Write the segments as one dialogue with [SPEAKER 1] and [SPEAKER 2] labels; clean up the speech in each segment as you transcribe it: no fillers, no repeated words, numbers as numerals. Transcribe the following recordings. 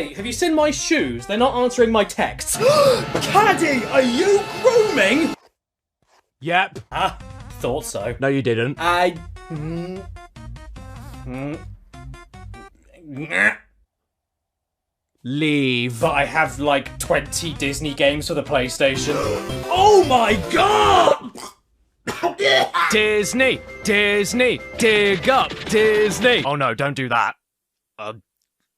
[SPEAKER 1] Hey, have you seen my shoes? They're not answering my texts. Caddy, are you grooming?
[SPEAKER 2] Yep.
[SPEAKER 1] Ah, thought so.
[SPEAKER 2] No, you didn't. Leave.
[SPEAKER 1] But I have like 20 Disney games for the PlayStation. Oh my god!
[SPEAKER 2] Disney! Disney! Dig up! Disney! Oh no, don't do that.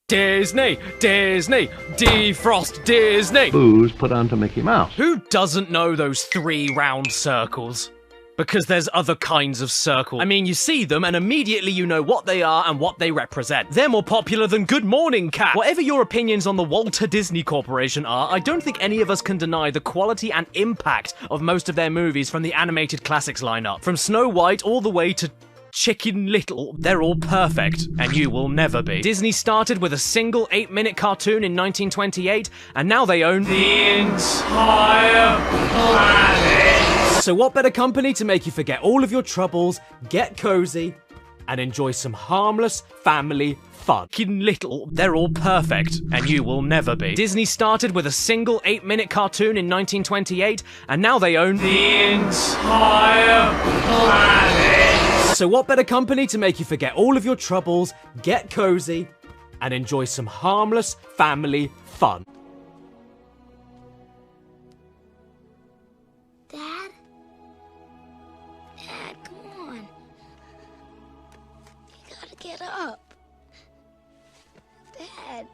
[SPEAKER 2] Disney! Disney! Defrost Disney!
[SPEAKER 3] Booze put onto Mickey Mouse.
[SPEAKER 2] Who doesn't know those 3 round circles? Because there's other kinds of circles. I mean, you see them and immediately you know what they are and what they represent. They're more popular than Good Morning Cat. Whatever your opinions on the Walter Disney Corporation are, I don't think any of us can deny the quality and impact of most of their movies from the animated classics lineup. From Snow White all the way to Chicken Little, they're all perfect, and you will never be. Disney started with a single 8-minute cartoon in 1928, and now they own the entire planet. So what better company to make you forget all of your troubles, get cozy, and enjoy some harmless family fun. Chicken Little, they're all perfect, and you will never be. Disney started with a single 8-minute cartoon in 1928, and now they own the entire planet. So what better company to make you forget all of your troubles, get cozy, and enjoy some harmless family fun.
[SPEAKER 4] Dad? Dad, come on. You gotta get up. Dad.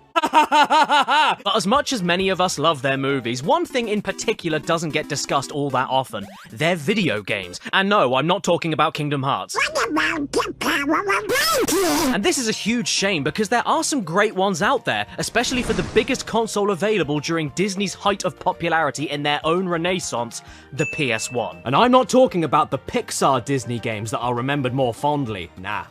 [SPEAKER 2] But as much as many of us love their movies, one thing in particular doesn't get discussed all that often. They're video games. And no, I'm not talking about Kingdom Hearts. And this is a huge shame because there are some great ones out there, especially for the biggest console available during Disney's height of popularity in their own renaissance, the PS1. And I'm not talking about the Pixar Disney games that are remembered more fondly. Nah.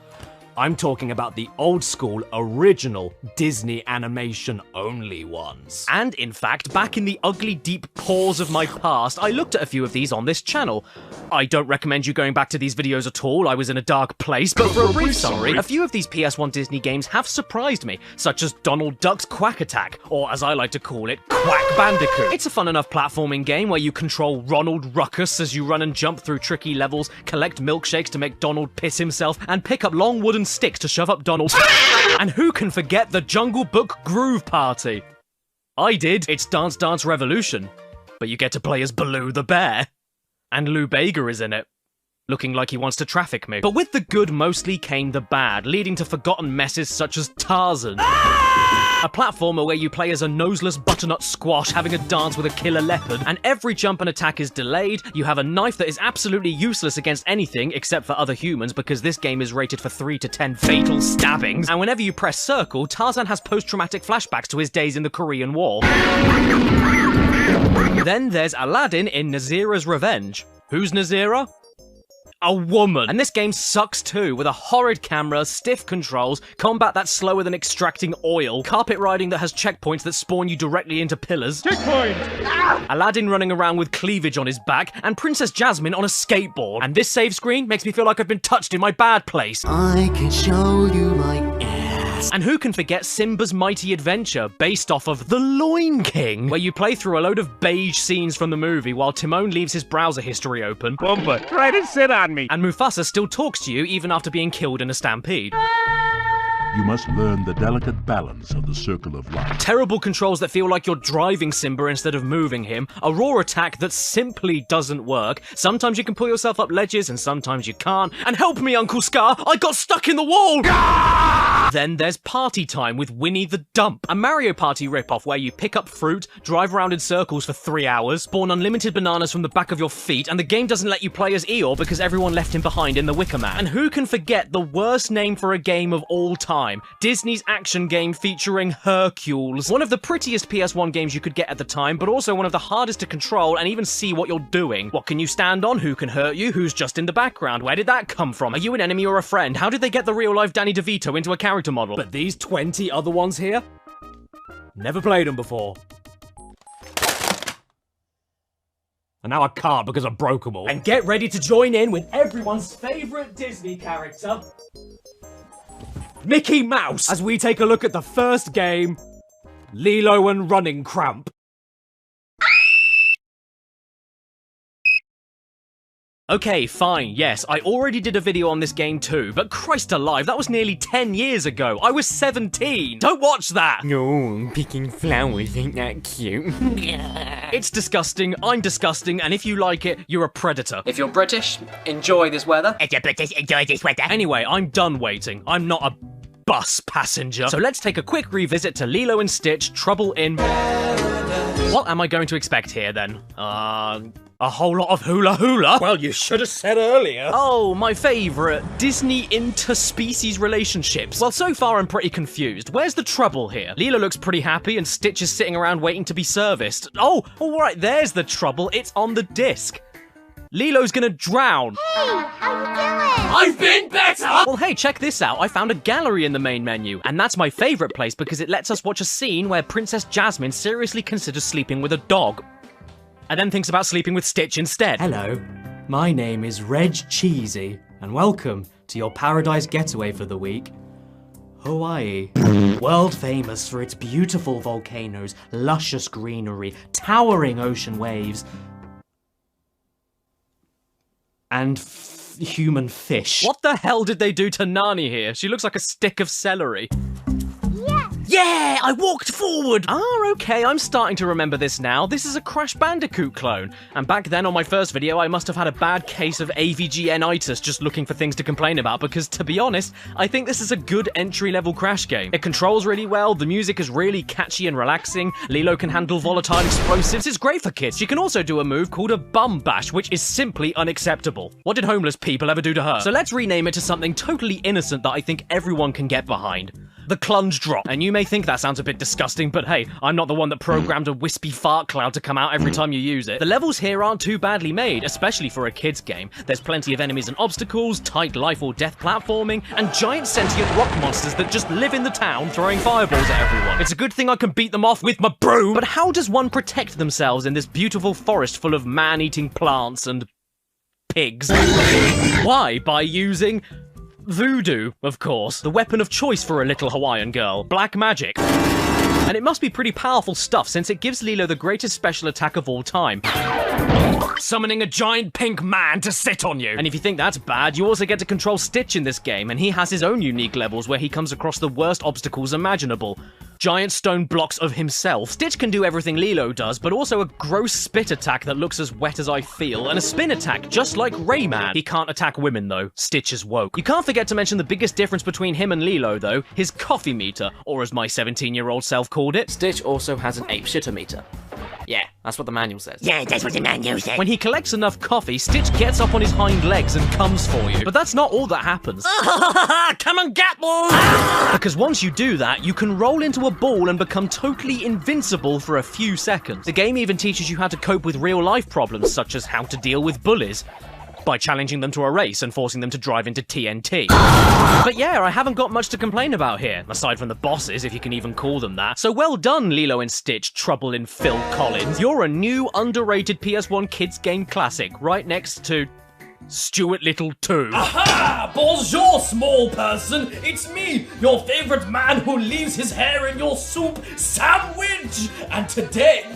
[SPEAKER 2] I'm talking about the old school, original Disney animation only ones. And in fact, back in the ugly deep pores of my past, I looked at a few of these on this channel. I don't recommend you going back to these videos at all, I was in a dark place, but for a brief summary, a few of these PS1 Disney games have surprised me, such as Donald Duck's Quack Attack, or as I like to call it, Quack Bandicoot. It's a fun enough platforming game where you control Ronald Ruckus as you run and jump through tricky levels, collect milkshakes to make Donald piss himself, and pick up long wooden sticks to shove up Donald. And who can forget the Jungle Book Groove Party? I did. It's Dance Dance Revolution. But you get to play as Baloo the Bear. And Lou Bega is in it, looking like he wants to traffic me. But with the good mostly came the bad, leading to forgotten messes such as Tarzan. A platformer where you play as a noseless butternut squash having a dance with a killer leopard, and every jump and attack is delayed, you have a knife that is absolutely useless against anything except for other humans because this game is rated for 3 to 10 fatal stabbings, and whenever you press circle, Tarzan has post-traumatic flashbacks to his days in the Korean War. Then there's Aladdin in Nazira's Revenge. Who's Nazira? A woman. And this game sucks too, with a horrid camera, stiff controls, combat that's slower than extracting oil, carpet riding that has checkpoints that spawn you directly into pillars, checkpoint! Aladdin running around with cleavage on his back, and Princess Jasmine on a skateboard. And this save screen makes me feel like I've been touched in my bad place.
[SPEAKER 5] I can show you my ass.
[SPEAKER 2] And who can forget Simba's Mighty Adventure, based off of The Loin King, where you play through a load of beige scenes from the movie while Timon leaves his browser history open.
[SPEAKER 6] Pumbaa, try to sit on me.
[SPEAKER 2] And Mufasa still talks to you even after being killed in a stampede.
[SPEAKER 7] You must learn the delicate balance of the circle of life.
[SPEAKER 2] Terrible controls that feel like you're driving Simba instead of moving him. A raw attack that simply doesn't work. Sometimes you can pull yourself up ledges and sometimes you can't. And help me, Uncle Scar! I got stuck in the wall! Then there's Party Time with Winnie the Dump, a Mario Party ripoff where you pick up fruit, drive around in circles for 3 hours, spawn unlimited bananas from the back of your feet, and the game doesn't let you play as Eeyore because everyone left him behind in the Wicker Man. And who can forget the worst name for a game of all time? Disney's action game featuring Hercules. One of the prettiest PS1 games you could get at the time, but also one of the hardest to control and even see what you're doing. What can you stand on? Who can hurt you? Who's just in the background? Where did that come from? Are you an enemy or a friend? How did they get the real-life Danny DeVito into a character model? But these 20 other ones here? Never played them before. And now I can't because I broke them all. And get ready to join in with everyone's favourite Disney character, Mickey Mouse, as we take a look at the first game Lilo and running cramp. Okay, fine, yes, I already did a video on this game too, but Christ alive, that was nearly 10 years ago. I was 17. Don't watch that!
[SPEAKER 5] No, picking flowers ain't that cute.
[SPEAKER 2] It's disgusting, I'm disgusting, and if you like it, you're a predator.
[SPEAKER 3] If you're British, enjoy this weather.
[SPEAKER 5] If you're British, enjoy this weather.
[SPEAKER 2] Anyway, I'm done waiting. I'm not a bus passenger. So let's take a quick revisit to Lilo and Stitch, Trouble in... What am I going to expect here then? A whole lot of hula hula?
[SPEAKER 1] Well, you should have said earlier.
[SPEAKER 2] Oh, my favourite, Disney interspecies relationships. Well, so far I'm pretty confused. Where's the trouble here? Lilo looks pretty happy and Stitch is sitting around waiting to be serviced. Oh, alright, there's the trouble. It's on the disc. Lilo's gonna drown.
[SPEAKER 4] Hey, how you doing?
[SPEAKER 1] I've been better!
[SPEAKER 2] Well, hey, check this out. I found a gallery in the main menu, and that's my favourite place because it lets us watch a scene where Princess Jasmine seriously considers sleeping with a dog. And then thinks about sleeping with Stitch instead.
[SPEAKER 8] Hello, my name is Reg Cheesy, and welcome to your paradise getaway for the week, Hawaii. World famous for its beautiful volcanoes, luscious greenery, towering ocean waves, and human fish.
[SPEAKER 2] What the hell did they do to Nani here? She looks like a stick of celery.
[SPEAKER 5] Yeah, I walked forward.
[SPEAKER 2] Okay, I'm starting to remember this now. This is a Crash Bandicoot clone. And back then on my first video, I must have had a bad case of AVG-enitis just looking for things to complain about because, to be honest, I think this is a good entry-level Crash game. It controls really well, the music is really catchy and relaxing, Lilo can handle volatile explosives, it's great for kids. She can also do a move called a bum bash, which is simply unacceptable. What did homeless people ever do to her? So let's rename it to something totally innocent that I think everyone can get behind. The Clunge Drop. And you may think that sounds a bit disgusting, but hey, I'm not the one that programmed a wispy fart cloud to come out every time you use it. The levels here aren't too badly made, especially for a kid's game. There's plenty of enemies and obstacles, tight life or death platforming, and giant sentient rock monsters that just live in the town throwing fireballs at everyone. It's a good thing I can beat them off with my broom, but how does one protect themselves in this beautiful forest full of man-eating plants and pigs? Why? By using... voodoo, of course. The weapon of choice for a little Hawaiian girl. Black magic. And it must be pretty powerful stuff since it gives Lilo the greatest special attack of all time. Summoning a giant pink man to sit on you. And if you think that's bad, you also get to control Stitch in this game, and he has his own unique levels where he comes across the worst obstacles imaginable. Giant stone blocks of himself. Stitch can do everything Lilo does, but also a gross spit attack that looks as wet as I feel, and a spin attack just like Rayman. He can't attack women though. Stitch is woke. You can't forget to mention the biggest difference between him and Lilo though, his coffee meter, or as my 17-year-old self called it.
[SPEAKER 3] Stitch also has an ape-shitter meter. Yeah, that's what the manual says.
[SPEAKER 5] Yeah, that's what the manual said.
[SPEAKER 2] When he collects enough coffee, Stitch gets up on his hind legs and comes for you. But that's not all that happens.
[SPEAKER 5] Come and get me!
[SPEAKER 2] Because once you do that, you can roll into a ball and become totally invincible for a few seconds. The game even teaches you how to cope with real-life problems, such as how to deal with bullies, by challenging them to a race and forcing them to drive into TNT. But yeah, I haven't got much to complain about here, aside from the bosses, if you can even call them that. So well done, Lilo and Stitch, Trouble in Phil Collins. You're a new, underrated PS1 kids game classic, right next to... Stuart Little 2.
[SPEAKER 1] Aha! Bonjour, small person! It's me, your favorite man who leaves his hair in your soup sandwich! And today...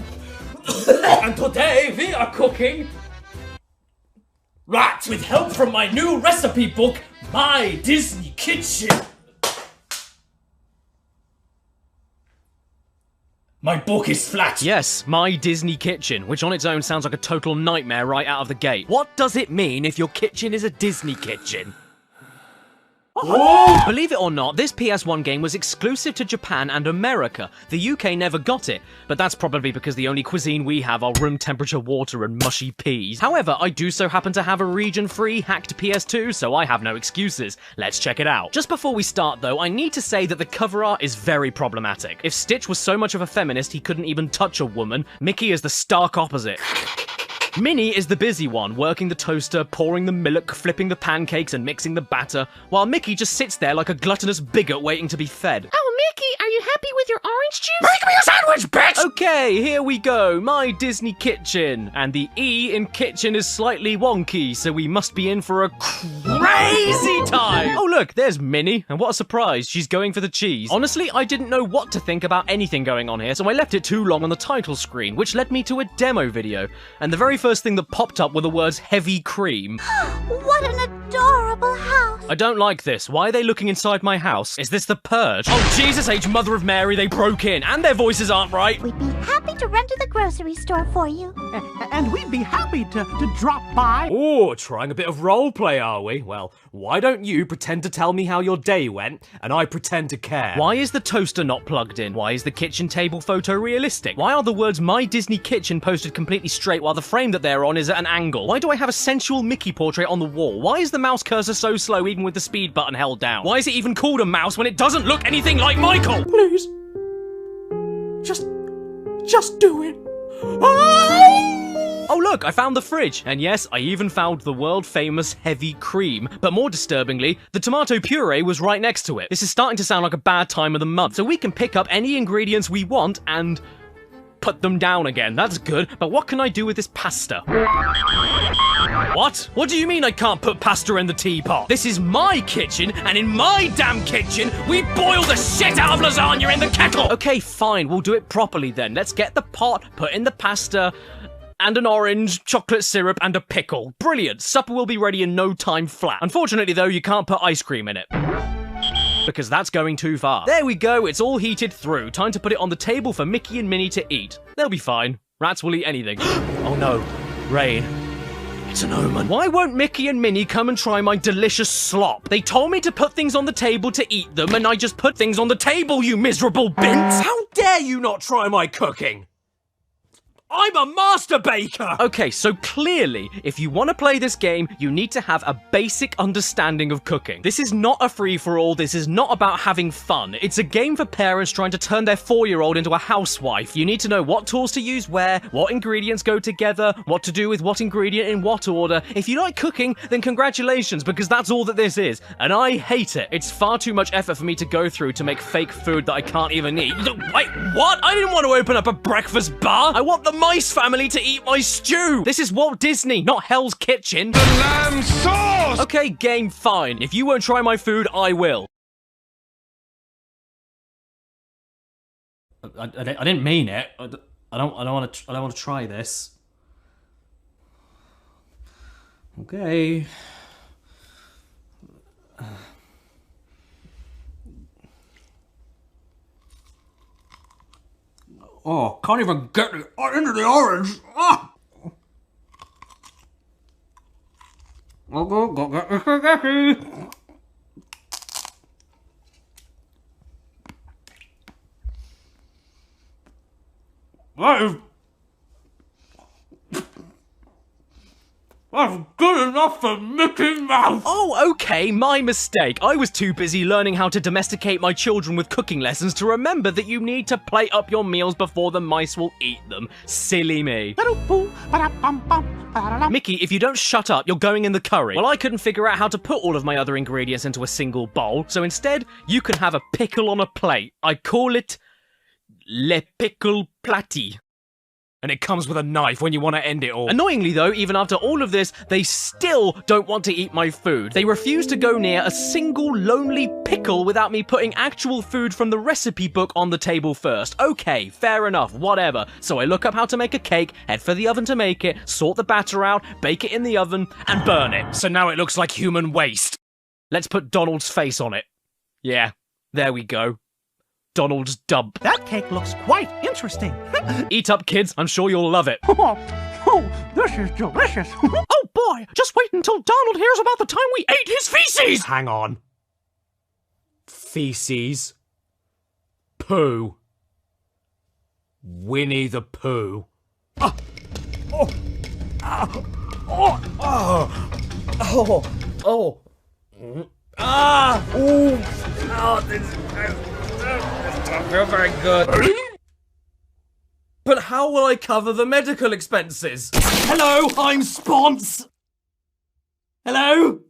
[SPEAKER 1] we are cooking... Right, with help from my new recipe book, My Disney Kitchen. My book is flat.
[SPEAKER 2] Yes, My Disney Kitchen, which on its own sounds like a total nightmare right out of the gate. What does it mean if your kitchen is a Disney kitchen?
[SPEAKER 1] Oh!
[SPEAKER 2] Believe it or not, this PS1 game was exclusive to Japan and America. The UK never got it, but that's probably because the only cuisine we have are room temperature water and mushy peas. However, I do so happen to have a region-free hacked PS2, so I have no excuses. Let's check it out. Just before we start though, I need to say that the cover art is very problematic. If Stitch was so much of a feminist he couldn't even touch a woman, Mickey is the stark opposite. Minnie is the busy one, working the toaster, pouring the milk, flipping the pancakes, and mixing the batter, while Mickey just sits there like a gluttonous bigot waiting to be fed.
[SPEAKER 5] Oh, Mickey, are you happy with your orange juice?
[SPEAKER 6] Make me a sandwich, bitch!
[SPEAKER 2] Okay, here we go, My Disney Kitchen. And the E in kitchen is slightly wonky, so we must be in for a crazy time. Oh look, look, there's Minnie, and what a surprise, she's going for the cheese. Honestly, I didn't know what to think about anything going on here, so I left it too long on the title screen, which led me to a demo video. And the very first thing that popped up were the words heavy cream.
[SPEAKER 4] What an adorable house.
[SPEAKER 2] I don't like this. Why are they looking inside my house? Is this the Purge? Oh, Jesus H, Mother of Mary, they broke in, and their voices aren't right.
[SPEAKER 4] We'd be happy to run to the grocery store for you.
[SPEAKER 6] And we'd be happy to drop by.
[SPEAKER 8] Oh, trying a bit of role play, are we? Well, why don't you pretend to tell me how your day went, and I pretend to care?
[SPEAKER 2] Why is the toaster not plugged in? Why is the kitchen table photo realistic? Why are the words My Disney Kitchen posted completely straight while the frame that they're on is at an angle? Why do I have a sensual Mickey portrait on the wall? Why is the mouse cursor so slow even with the speed button held down? Why is it even called a mouse when it doesn't look anything like Michael?
[SPEAKER 8] Please. Just do it.
[SPEAKER 2] Oh look, I found the fridge. And yes, I even found the world-famous heavy cream. But more disturbingly, the tomato puree was right next to it. This is starting to sound like a bad time of the month. So we can pick up any ingredients we want and put them down again. That's good, but what can I do with this pasta? What? What do you mean I can't put pasta in the teapot? This is my kitchen, and in my damn kitchen, we boil the shit out of lasagna in the kettle! Okay, fine, we'll do it properly then. Let's get the pot, put in the pasta, and an orange, chocolate syrup, and a pickle. Brilliant. Supper will be ready in no time flat. Unfortunately, though, you can't put ice cream in it, because that's going too far. There we go, it's all heated through. Time to put it on the table for Mickey and Minnie to eat. They'll be fine. Rats will eat anything. Oh no, rain. It's an omen. Why won't Mickey and Minnie come and try my delicious slop? They told me to put things on the table to eat them, and I just put things on the table, you miserable bints!
[SPEAKER 8] How dare you not try my cooking? I'm a master baker!
[SPEAKER 2] Okay, so clearly, if you want to play this game, you need to have a basic understanding of cooking. This is not a free-for-all, this is not about having fun. It's a game for parents trying to turn their 4-year-old into a housewife. You need to know what tools to use where, what ingredients go together, what to do with what ingredient in what order. If you like cooking, then congratulations, because that's all that this is. And I hate it. It's far too much effort for me to go through to make fake food that I can't even eat. Wait, what? I didn't want to open up a breakfast bar! I want the mice family to eat my stew! This is Walt Disney, not Hell's Kitchen! The lamb sauce! Okay, game, fine. If you won't try my food, I will.
[SPEAKER 8] I didn't mean it. I don't want to try this. Okay. Oh, can't even get into the orange. Ah! Go get the spaghetti. That's good enough for Mickey Mouse!
[SPEAKER 2] Oh, okay, my mistake. I was too busy learning how to domesticate my children with cooking lessons to remember that you need to plate up your meals before the mice will eat them. Silly me. Mickey, if you don't shut up, you're going in the curry. Well, I couldn't figure out how to put all of my other ingredients into a single bowl, so instead, you can have a pickle on a plate. I call it Le Pickle Plati. And it comes with a knife when you want to end it all. Annoyingly though, even after all of this, they still don't want to eat my food. They refuse to go near a single lonely pickle without me putting actual food from the recipe book on the table first. Okay, fair enough, whatever. So I look up how to make a cake, head for the oven to make it, sort the batter out, bake it in the oven, and burn it. So now it looks like human waste. Let's put Donald's face on it. Yeah, there we go. Donald's dump.
[SPEAKER 6] That cake looks quite interesting.
[SPEAKER 2] Eat up, kids. I'm sure you'll love it.
[SPEAKER 6] Oh, this is delicious.
[SPEAKER 2] Oh boy, just wait until Donald hears about the time we ate his feces!
[SPEAKER 8] Hang on. Feces. Poo. Winnie the Pooh. Ah. Oh. Ah. Oh. Oh. Oh. Oh. Ah. Ooh. Oh, this doesn't feel very good. But how will I cover the medical expenses? Hello, I'm Spons. Hello?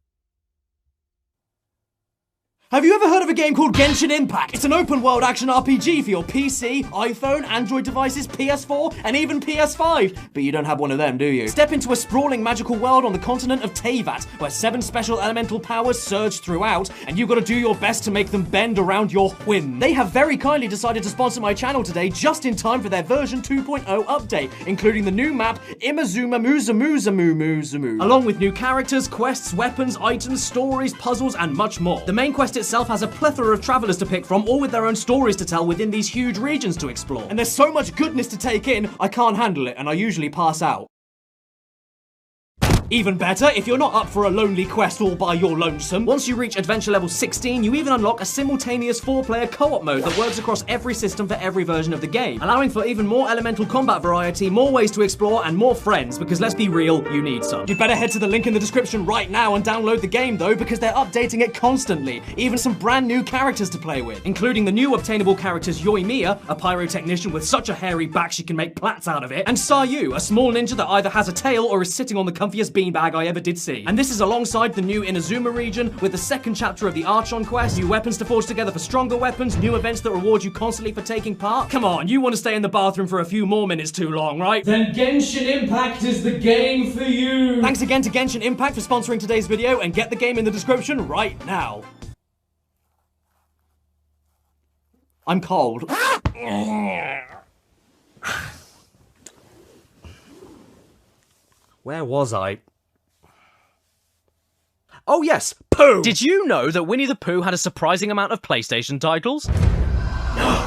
[SPEAKER 8] Have you ever heard of a game called Genshin Impact? It's an open-world action RPG for your PC, iPhone, Android devices, PS4, and even PS5. But you don't have one of them, do you? Step into a sprawling magical world on the continent of Teyvat, where 7 special elemental powers surge throughout, and you've got to do your best to make them bend around your whim. They have very kindly decided to sponsor my channel today, just in time for their version 2.0 update, including the new map, Imazuma Muzamuzamuzamu, along with new characters, quests, weapons, items, stories, puzzles, and much more. The main quest itself has a plethora of travelers to pick from, all with their own stories to tell within these huge regions to explore. And there's so much goodness to take in, I can't handle it, and I usually pass out. Even better, if you're not up for a lonely quest all by your lonesome, once you reach adventure level 16, you even unlock a simultaneous 4-player co-op mode that works across every system for every version of the game, allowing for even more elemental combat variety, more ways to explore, and more friends, because let's be real, you need some. You'd better head to the link in the description right now and download the game though, because they're updating it constantly, even some brand new characters to play with, including the new obtainable characters Yoimiya, a pyrotechnician with such a hairy back she can make plats out of it, and Sayu, a small ninja that either has a tail or is sitting on the comfiest beanbag I ever did see. And this is alongside the new Inazuma region, with the second chapter of the Archon quest, new weapons to forge together for stronger weapons, new events that reward you constantly for taking part. Come on, you want to stay in the bathroom for a few more minutes too long, right?
[SPEAKER 1] Then Genshin Impact is the game for you!
[SPEAKER 8] Thanks again to Genshin Impact for sponsoring today's video, and get the game in the description right now. I'm cold. Where was I? Oh yes, Pooh!
[SPEAKER 2] Did you know that Winnie the Pooh had a surprising amount of PlayStation titles?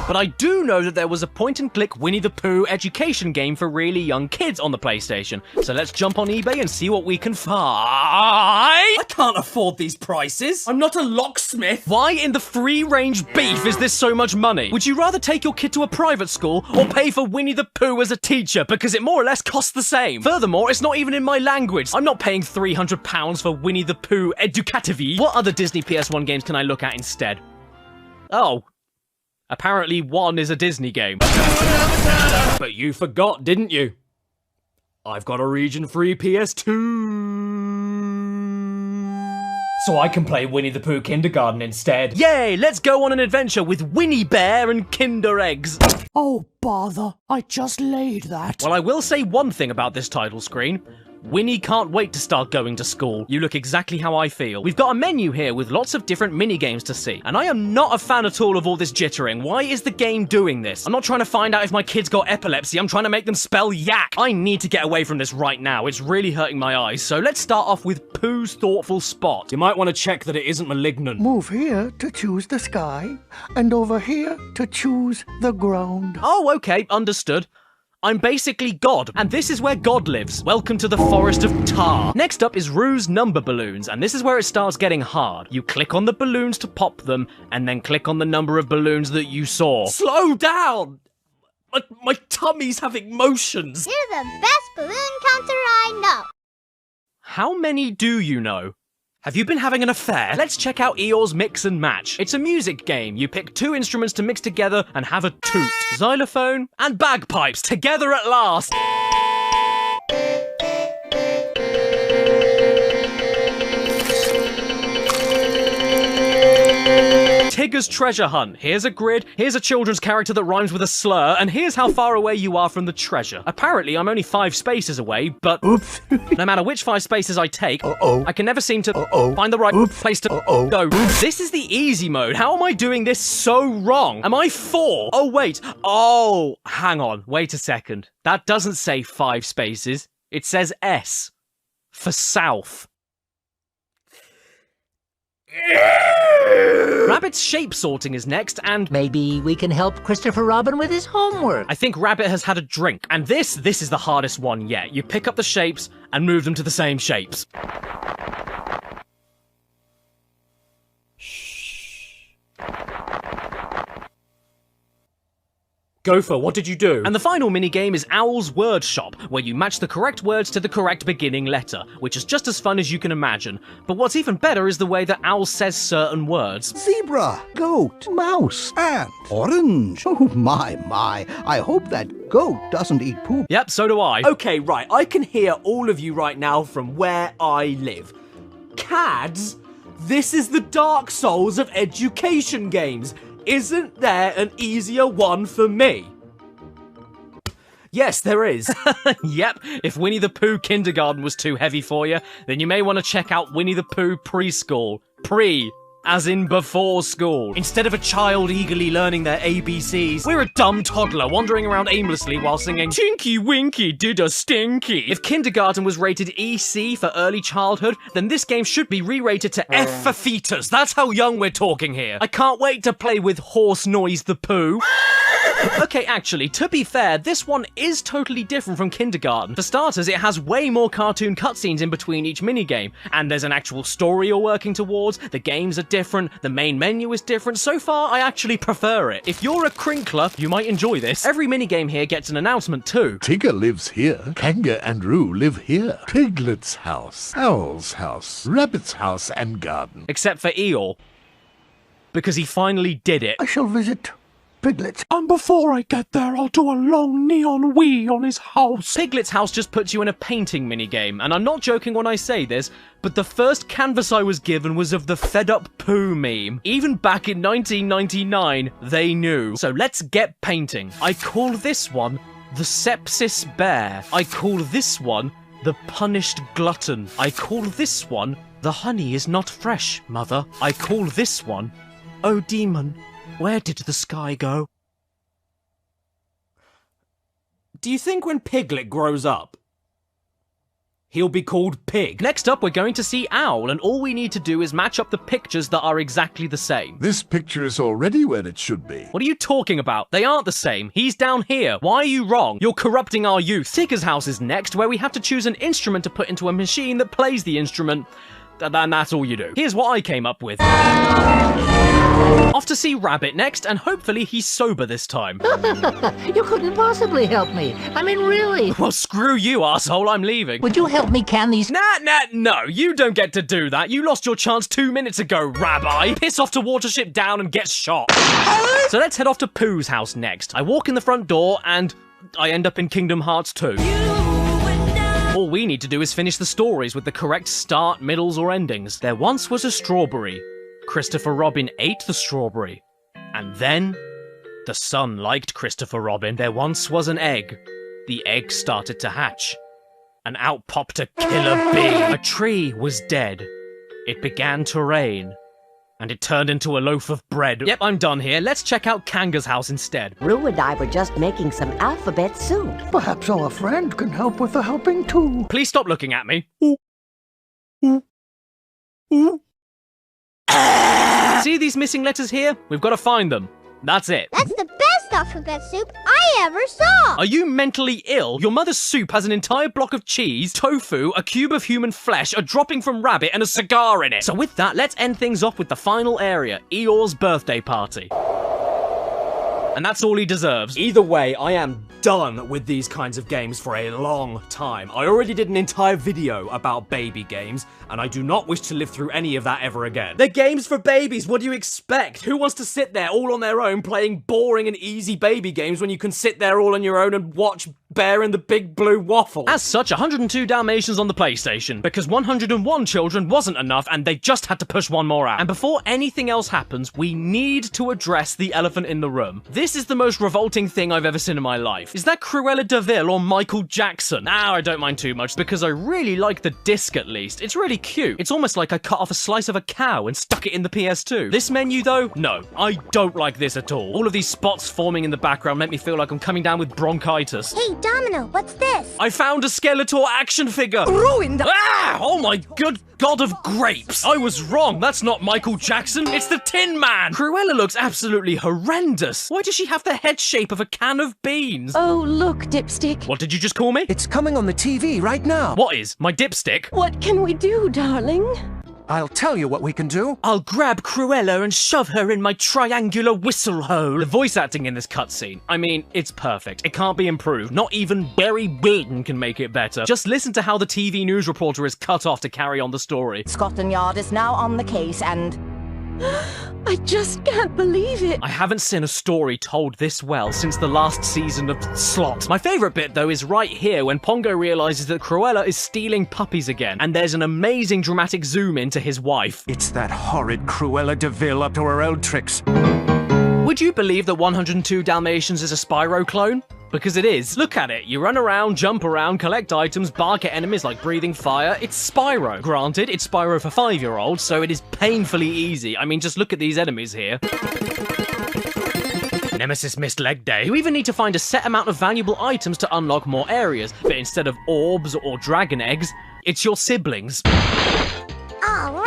[SPEAKER 2] But I do know that there was a point-and-click Winnie the Pooh education game for really young kids on the PlayStation. So let's jump on eBay and see what we can find.
[SPEAKER 8] I can't afford these prices. I'm not a locksmith.
[SPEAKER 2] Why in the free-range beef is this so much money? Would you rather take your kid to a private school or pay for Winnie the Pooh as a teacher? Because it more or less costs the same. Furthermore, it's not even in my language. I'm not paying £300 for Winnie the Pooh Educativi. What other Disney PS1 games can I look at instead? Oh. Apparently one is a Disney game. But you forgot, didn't you? I've got a region-free PS2.
[SPEAKER 1] So I can play Winnie the Pooh Kindergarten instead.
[SPEAKER 2] Yay, let's go on an adventure with Winnie Bear and Kinder Eggs.
[SPEAKER 6] Oh, bother. I just laid that.
[SPEAKER 2] Well, I will say one thing about this title screen. Winnie can't wait to start going to school. You look exactly how I feel. We've got a menu here with lots of different mini-games to see. And I am not a fan at all of all this jittering. Why is the game doing this? I'm not trying to find out if my kids got epilepsy. I'm trying to make them spell yak. I need to get away from this right now. It's really hurting my eyes. So let's start off with Pooh's thoughtful spot.
[SPEAKER 8] You might want to check that it isn't malignant.
[SPEAKER 6] Move here to choose the sky, and over here to choose the ground.
[SPEAKER 2] Oh, okay, understood. I'm basically God, and this is where God lives. Welcome to the Forest of Tar. Next up is Rue's number balloons, and this is where it starts getting hard. You click on the balloons to pop them, and then click on the number of balloons that you saw.
[SPEAKER 8] Slow down! My tummy's having motions.
[SPEAKER 4] You're the best balloon counter I know.
[SPEAKER 2] How many do you know? Have you been having an affair? Let's check out Eeyore's Mix and Match. It's a music game. You pick 2 instruments to mix together and have a toot. Xylophone and bagpipes together at last. Tigger's Treasure Hunt. Here's a grid, here's a children's character that rhymes with a slur, and here's how far away you are from the treasure. Apparently, I'm only 5 spaces away, but
[SPEAKER 6] Oops.
[SPEAKER 2] no matter which 5 spaces I take,
[SPEAKER 6] Uh-oh.
[SPEAKER 2] I can never seem to
[SPEAKER 6] Uh-oh.
[SPEAKER 2] find the right
[SPEAKER 6] Oops.
[SPEAKER 2] place to
[SPEAKER 6] Uh-oh.
[SPEAKER 2] go. This is the easy mode. How am I doing this so wrong? Am I 4? Oh, wait. Oh, hang on. Wait a second. That doesn't say 5 spaces. It says S. For south. Rabbit's shape sorting is next, and
[SPEAKER 5] Maybe we can help Christopher Robin with his homework.
[SPEAKER 2] I think Rabbit has had a drink. And this is the hardest one yet. You pick up the shapes and move them to the same shapes.
[SPEAKER 8] Gopher, what did you do?
[SPEAKER 2] And the final minigame is Owl's Word Shop, where you match the correct words to the correct beginning letter, which is just as fun as you can imagine. But what's even better is the way that Owl says certain words.
[SPEAKER 9] Zebra, goat, mouse, ant, orange. Oh, my. I hope that goat doesn't eat poop.
[SPEAKER 2] Yep, so do I.
[SPEAKER 8] Okay, right, I can hear all of you right now from where I live. Cads? This is the Dark Souls of education games. Isn't there an easier one for me? Yes, there is.
[SPEAKER 2] Yep, if Winnie the Pooh Kindergarten was too heavy for you, then you may want to check out Winnie the Pooh Preschool. Pre, as in before school. Instead of a child eagerly learning their ABCs, we're a dumb toddler wandering around aimlessly while singing Tinky Winky did a stinky. If Kindergarten was rated EC for early childhood, then this game should be re-rated to F for fetus. That's how young we're talking here. I can't wait to play with Horse Noise the Pooh. Okay, actually, to be fair, this one is totally different from Kindergarten. For starters, it has way more cartoon cutscenes in between each minigame, and there's an actual story you're working towards, the games are different, the main menu is different. So far, I actually prefer it. If you're a crinkler, you might enjoy this. Every minigame here gets an announcement too.
[SPEAKER 7] Tigger lives here. Kanga and Roo live here. Piglet's house, Owl's house, Rabbit's house and garden.
[SPEAKER 2] Except for Eeyore. Because he finally did it.
[SPEAKER 6] I shall visit Piglet.
[SPEAKER 10] And before I get there, I'll do a long neon wee on his house.
[SPEAKER 2] Piglet's house just puts you in a painting minigame, and I'm not joking when I say this, but the first canvas I was given was of the Fed Up Pooh meme. Even back in 1999, they knew. So let's get painting. I call this one the Sepsis Bear. I call this one the Punished Glutton. I call this one the Honey is Not Fresh, Mother. I call this one Oh Demon, where did the sky go?
[SPEAKER 8] Do you think when Piglet grows up, he'll be called Pig?
[SPEAKER 2] Next up, we're going to see Owl, and all we need to do is match up the pictures that are exactly the same.
[SPEAKER 7] This picture is already where it should be.
[SPEAKER 2] What are you talking about? They aren't the same. He's down here. Why are you wrong? You're corrupting our youth. Tigger's house is next, where we have to choose an instrument to put into a machine that plays the instrument. And that's all you do. Here's what I came up with. Off to see Rabbit next, and hopefully he's sober this time.
[SPEAKER 5] You couldn't possibly help me. I mean, really.
[SPEAKER 2] Well, screw you, arsehole. I'm leaving.
[SPEAKER 5] Would you help me can these?
[SPEAKER 2] No, you don't get to do that. You lost your chance 2 minutes ago, Rabbi. Piss off to Watership Down and get shot. So let's head off to Pooh's house next. I walk in the front door, and I end up in Kingdom Hearts 2. All we need to do is finish the stories with the correct start, middles, or endings. There once was a strawberry. Christopher Robin ate the strawberry. And then, the sun liked Christopher Robin. There once was an egg. The egg started to hatch. And out popped a killer bee. A tree was dead. It began to rain. And it turned into a loaf of bread. Yep, I'm done here. Let's check out Kanga's house instead.
[SPEAKER 11] Roo and I were just making some alphabet soup.
[SPEAKER 6] Perhaps our friend can help with the helping too.
[SPEAKER 2] Please stop looking at me. See these missing letters here? We've got to find them. That's it.
[SPEAKER 4] That's the best alphabet soup I ever saw!
[SPEAKER 2] Are you mentally ill? Your mother's soup has an entire block of cheese, tofu, a cube of human flesh, a dropping from rabbit, and a cigar in it. So with that, let's end things off with the final area, Eeyore's birthday party. And that's all he deserves.
[SPEAKER 8] Either way, I am done with these kinds of games for a long time. I already did an entire video about baby games, and I do not wish to live through any of that ever again. They're games for babies, what do you expect? Who wants to sit there all on their own playing boring and easy baby games when you can sit there all on your own and watch Bear in the Big Blue Waffle?
[SPEAKER 2] As such, 102 Dalmatians on the PlayStation, because 101 children wasn't enough and they just had to push one more out. And before anything else happens, we need to address the elephant in the room. This is the most revolting thing I've ever seen in my life. Is that Cruella de Vil or Michael Jackson? Now I don't mind too much, because I really like the disc at least. It's really cute. It's almost like I cut off a slice of a cow and stuck it in the PS2. This menu though? No, I don't like this at all. All of these spots forming in the background make me feel like I'm coming down with bronchitis.
[SPEAKER 4] Hey, Domino, what's this?
[SPEAKER 2] I found a Skeletor action figure!
[SPEAKER 11] Ruined!
[SPEAKER 2] Ah! Oh my good god of grapes! I was wrong, that's not Michael Jackson, it's the Tin Man! Cruella looks absolutely horrendous. Why does she have the head shape of a can of beans?
[SPEAKER 11] Oh, look, Dipstick.
[SPEAKER 2] What did you just call me?
[SPEAKER 12] It's coming on the TV right now.
[SPEAKER 2] What is? My dipstick?
[SPEAKER 11] What can we do, darling?
[SPEAKER 12] I'll tell you what we can do.
[SPEAKER 2] I'll grab Cruella and shove her in my triangular whistle hole. The voice acting in this cutscene, I mean, it's perfect. It can't be improved. Not even Barry Burton can make it better. Just listen to how the TV news reporter is cut off to carry on the story.
[SPEAKER 11] Scotland Yard is now on the case and... I just can't believe it.
[SPEAKER 2] I haven't seen a story told this well since the last season of Slot. My favourite bit, though, is right here when Pongo realises that Cruella is stealing puppies again, and there's an amazing dramatic zoom into his wife.
[SPEAKER 12] It's that horrid Cruella de Vil up to her old tricks.
[SPEAKER 2] Would you believe that 102 Dalmatians is a Spyro clone? Because it is. Look at it. You run around, jump around, collect items, bark at enemies like breathing fire. It's Spyro. Granted, it's Spyro for 5-year-olds, so it is painfully easy. I mean, just look at these enemies here. Nemesis missed leg day. You even need to find a set amount of valuable items to unlock more areas, but instead of orbs or dragon eggs, it's your siblings.
[SPEAKER 4] All right.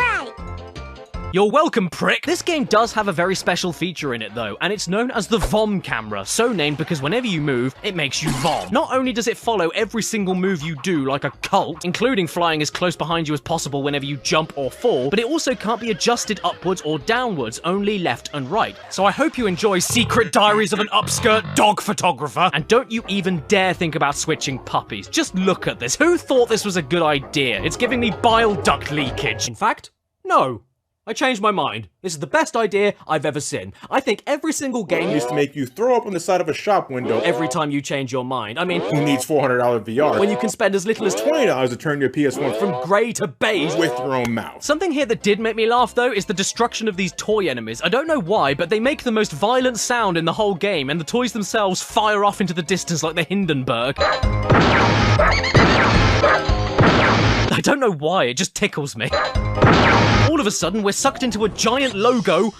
[SPEAKER 2] You're welcome, prick! This game does have a very special feature in it, though, and it's known as the Vom camera, so named because whenever you move, it makes you vom. Not only does it follow every single move you do like a cult, including flying as close behind you as possible whenever you jump or fall, but it also can't be adjusted upwards or downwards, only left and right. So I hope you enjoy Secret Diaries of an Upskirt Dog Photographer, and don't you even dare think about switching puppies. Just look at this. Who thought this was a good idea? It's giving me bile duct leakage.
[SPEAKER 8] In fact, no. I changed my mind. This is the best idea I've ever seen. I think every single game
[SPEAKER 13] used to make you throw up on the side of a shop window
[SPEAKER 8] every time you change your mind. I mean,
[SPEAKER 13] who needs $400 VR
[SPEAKER 8] when you can spend as little as
[SPEAKER 13] $20 to turn your PS1
[SPEAKER 8] from grey to beige
[SPEAKER 13] with your own mouth.
[SPEAKER 2] Something here that did make me laugh, though, is the destruction of these toy enemies. I don't know why, but they make the most violent sound in the whole game, and the toys themselves fire off into the distance like the Hindenburg. I don't know why, it just tickles me. All of a sudden, we're sucked into a giant logo,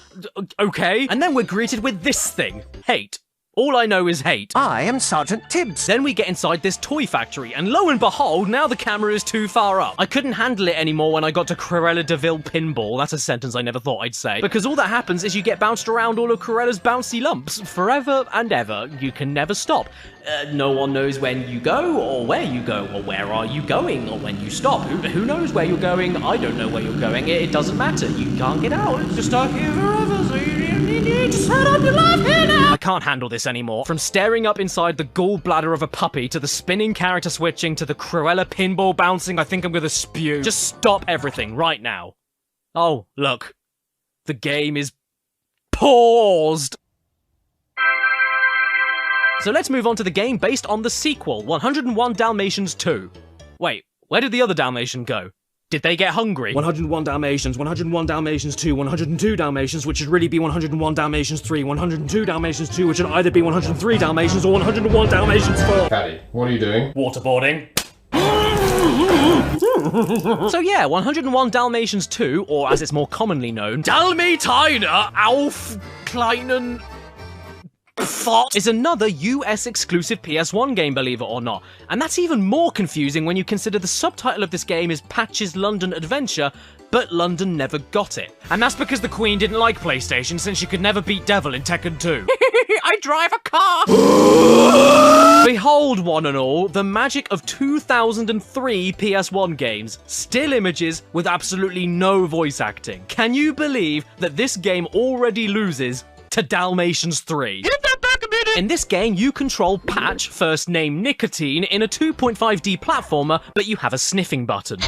[SPEAKER 2] okay, and then we're greeted with this thing, hate. All I know is hate.
[SPEAKER 12] I am Sergeant Tibbs.
[SPEAKER 2] Then we get inside this toy factory, and lo and behold, now the camera is too far up. I couldn't handle it anymore when I got to Cruella de Vil pinball. That's a sentence I never thought I'd say. Because all that happens is you get bounced around all of Cruella's bouncy lumps, forever and ever. You can never stop. No one knows when you go, or where you go, or where are you going, or when you stop. Who knows where you're going? I don't know where you're going. It doesn't matter. You can't get out. You're stuck here forever, so you need to set up your life here now. I can't handle this anymore. From staring up inside the gallbladder of a puppy, to the spinning character switching, to the Cruella pinball bouncing, I think I'm gonna spew. Just stop everything right now. Oh, look. The game is paused. So let's move on to the game based on the sequel, 101 Dalmatians 2. Wait, where did the other Dalmatian go? Did they get hungry?
[SPEAKER 8] 101 Dalmatians, 101 Dalmatians 2, 102 Dalmatians, which should really be 101 Dalmatians 3, 102 Dalmatians 2, which should either be 103 Dalmatians or 101 Dalmatians 4.
[SPEAKER 14] Caddy, what are you doing?
[SPEAKER 1] Waterboarding.
[SPEAKER 2] So yeah, 101 Dalmatians 2, or as it's more commonly known, Dalmatiner Auf Kleinen Fort, is another US exclusive PS1 game, believe it or not. And that's even more confusing when you consider the subtitle of this game is Patch's London Adventure, but London never got it. And that's because the Queen didn't like PlayStation since she could never beat Devil in Tekken 2. I drive a car! Behold, one and all, the magic of 2003 PS1 games. Still images with absolutely no voice acting. Can you believe that this game already loses to Dalmatians 3? In this game, you control Patch, first name Nicotine, in a 2.5D platformer, but you have a sniffing button.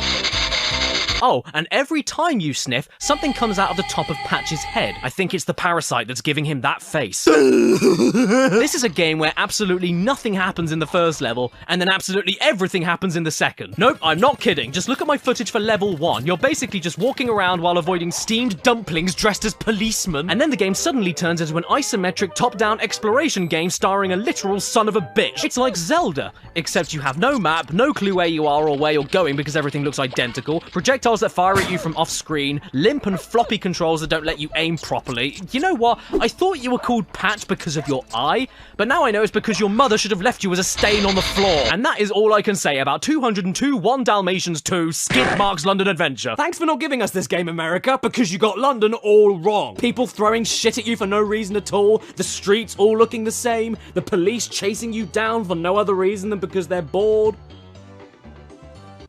[SPEAKER 2] Oh, and every time you sniff, something comes out of the top of Patch's head. I think it's the parasite that's giving him that face. This is a game where absolutely nothing happens in the first level, and then absolutely everything happens in the second. Nope, I'm not kidding. Just look at my footage for level 1. You're basically just walking around while avoiding steamed dumplings dressed as policemen, and then the game suddenly turns into an isometric top-down exploration game starring a literal son of a bitch. It's like Zelda, except you have no map, no clue where you are or where you're going because everything looks identical, projectiles that fire at you from off-screen, limp and floppy controls that don't let you aim properly. You know what? I thought you were called Patch because of your eye, but now I know it's because your mother should have left you as a stain on the floor. And that is all I can say about 202 1 Dalmatians 2 Skid Mark's London Adventure.
[SPEAKER 8] Thanks for not giving us this game, America, because you got London all wrong. People throwing shit at you for no reason at all, the streets all looking the same, the police chasing you down for no other reason than because they're bored.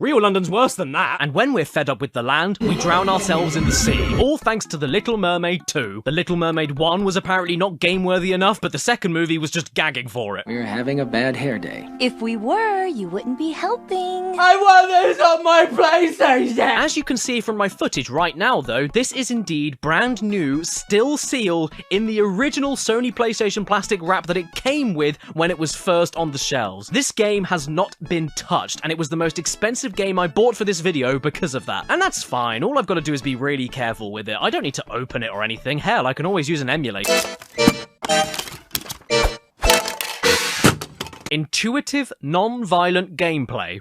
[SPEAKER 2] Real London's worse than that. And when we're fed up with the land, we drown ourselves in the sea. All thanks to The Little Mermaid 2. The Little Mermaid 1 was apparently not game-worthy enough, but the second movie was just gagging for it.
[SPEAKER 3] We're having a bad hair day.
[SPEAKER 11] If we were, you wouldn't be helping.
[SPEAKER 1] I want this on my PlayStation!
[SPEAKER 2] As you can see from my footage right now though, this is indeed brand new, still sealed, in the original Sony PlayStation plastic wrap that it came with when it was first on the shelves. This game has not been touched, and it was the most expensive game I bought for this video because of that. And that's fine, all I've got to do is be really careful with it. I don't need to open it or anything. Hell, I can always use an emulator. Intuitive, non-violent gameplay.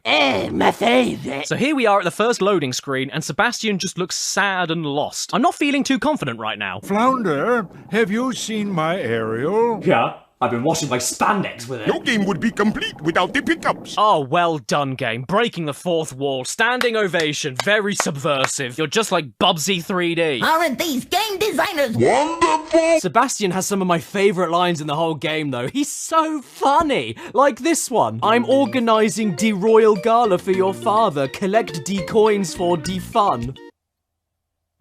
[SPEAKER 5] My favorite.
[SPEAKER 2] So here we are at the first loading screen, and Sebastian just looks sad and lost. I'm not feeling too confident right now.
[SPEAKER 12] Flounder, have you seen my aerial?
[SPEAKER 1] Yeah, I've been washing my spandex with it.
[SPEAKER 14] No game would be complete without the pickups.
[SPEAKER 2] Oh, well done, game. Breaking the fourth wall. Standing ovation. Very subversive. You're just like Bubsy 3D.
[SPEAKER 5] Aren't these game designers
[SPEAKER 14] Wonderful!
[SPEAKER 8] Sebastian has some of my favourite lines in the whole game, though. He's so funny. Like this one. I'm organising de royal gala for your father. Collect de coins for de fun.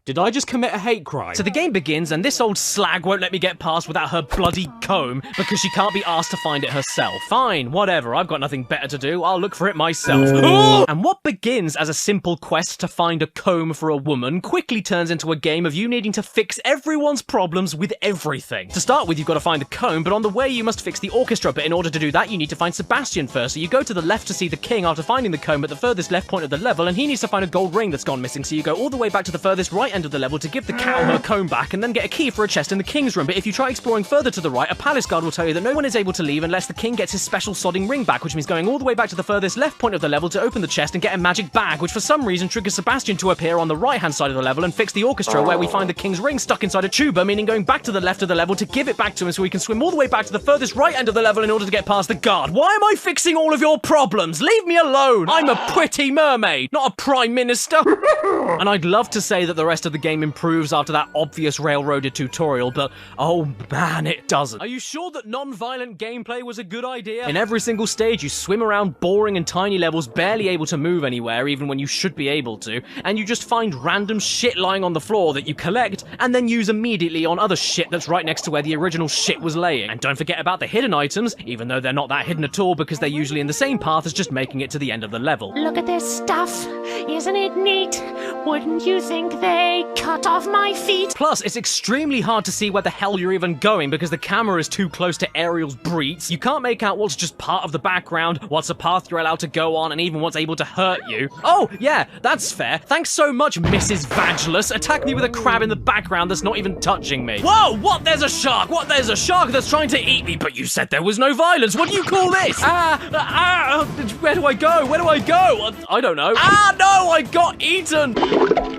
[SPEAKER 8] Did I just commit a hate crime?
[SPEAKER 2] So the game begins, and this old slag won't let me get past without her bloody comb, because she can't be asked to find it herself. Fine, whatever, I've got nothing better to do, I'll look for it myself. And what begins as a simple quest to find a comb for a woman quickly turns into a game of you needing to fix everyone's problems with everything. To start with, you've got to find the comb, but on the way you must fix the orchestra, but in order to do that, you need to find Sebastian first. So you go to the left to see the king after finding the comb at the furthest left point of the level, and he needs to find a gold ring that's gone missing, so you go all the way back to the furthest right end of the level to give the cow her comb back and then get a key for a chest in the king's room. But if you try exploring further to the right, a palace guard will tell you that no one is able to leave unless the king gets his special sodding ring back, which means going all the way back to the furthest left point of the level to open the chest and get a magic bag, which for some reason triggers Sebastian to appear on the right-hand side of the level and fix the orchestra, where we find the king's ring stuck inside a tuba, meaning going back to the left of the level to give it back to him so we can swim all the way back to the furthest right end of the level in order to get past the guard. Why am I fixing all of your problems? Leave me alone! I'm a pretty mermaid, not a prime minister! And I'd love to say that the rest of the game improves after that obvious railroaded tutorial, but oh man, it doesn't. Are you sure that non-violent gameplay was a good idea? In every single stage, you swim around boring and tiny levels, barely able to move anywhere, even when you should be able to, and you just find random shit lying on the floor that you collect, and then use immediately on other shit that's right next to where the original shit was laying. And don't forget about the hidden items, even though they're not that hidden at all because they're usually in the same path as just making it to the end of the level.
[SPEAKER 4] Look at this stuff. Isn't it neat? Wouldn't you think they cut off my feet?
[SPEAKER 2] Plus, it's extremely hard to see where the hell you're even going because the camera is too close to Ariel's breets. You can't make out what's just part of the background, what's a path you're allowed to go on, and even what's able to hurt you. Oh, yeah, that's fair. Thanks so much, Mrs. Vagelus. Attack me with a crab in the background that's not even touching me. Whoa, what? There's a shark! What? There's a shark that's trying to eat me, but you said there was no violence. What do you call this? Where do I go? Where do I go? I don't know. Ah, no, I got eaten!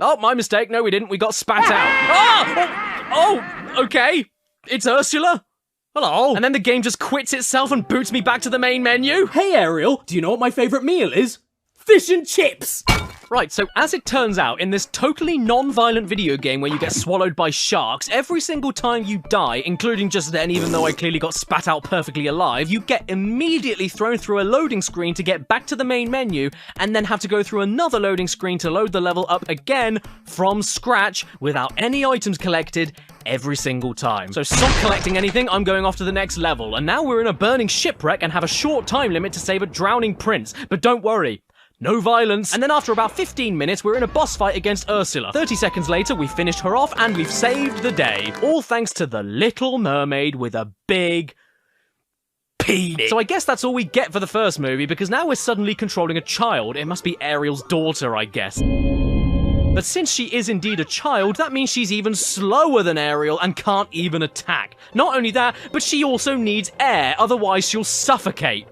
[SPEAKER 2] Oh, my mistake. No, we didn't. We got spat out. Oh, okay. It's Ursula. Hello. And then the game just quits itself and boots me back to the main menu.
[SPEAKER 8] Hey, Ariel, do you know what my favourite meal is? Fish and chips!
[SPEAKER 2] Right, so as it turns out, in this totally non-violent video game where you get swallowed by sharks, every single time you die, including just then, even though I clearly got spat out perfectly alive, you get immediately thrown through a loading screen to get back to the main menu, and then have to go through another loading screen to load the level up again from scratch without any items collected every single time. So stop collecting anything, I'm going off to the next level. And now we're in a burning shipwreck and have a short time limit to save a drowning prince. But don't worry. No violence. And then after about 15 minutes, we're in a boss fight against Ursula. 30 seconds later, we finished her off and we've saved the day. All thanks to the Little Mermaid with a big penis. So I guess that's all we get for the first movie, because now we're suddenly controlling a child. It must be Ariel's daughter, I guess. But since she is indeed a child, that means she's even slower than Ariel and can't even attack. Not only that, but she also needs air, otherwise she'll suffocate.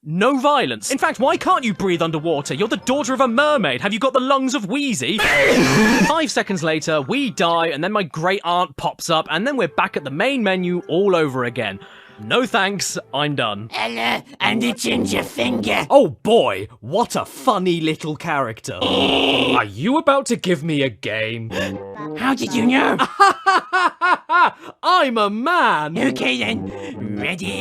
[SPEAKER 2] No violence. In fact, why can't you breathe underwater? You're the daughter of a mermaid. Have you got the lungs of Wheezy? 5 seconds later, we die, and then my great aunt pops up, and then we're back at the main menu all over again. No thanks, I'm done.
[SPEAKER 5] Ella, and a ginger finger.
[SPEAKER 8] Oh boy, what a funny little character.
[SPEAKER 1] Are you about to give me a game?
[SPEAKER 5] How did you know?
[SPEAKER 8] I'm a man.
[SPEAKER 5] Okay then, ready?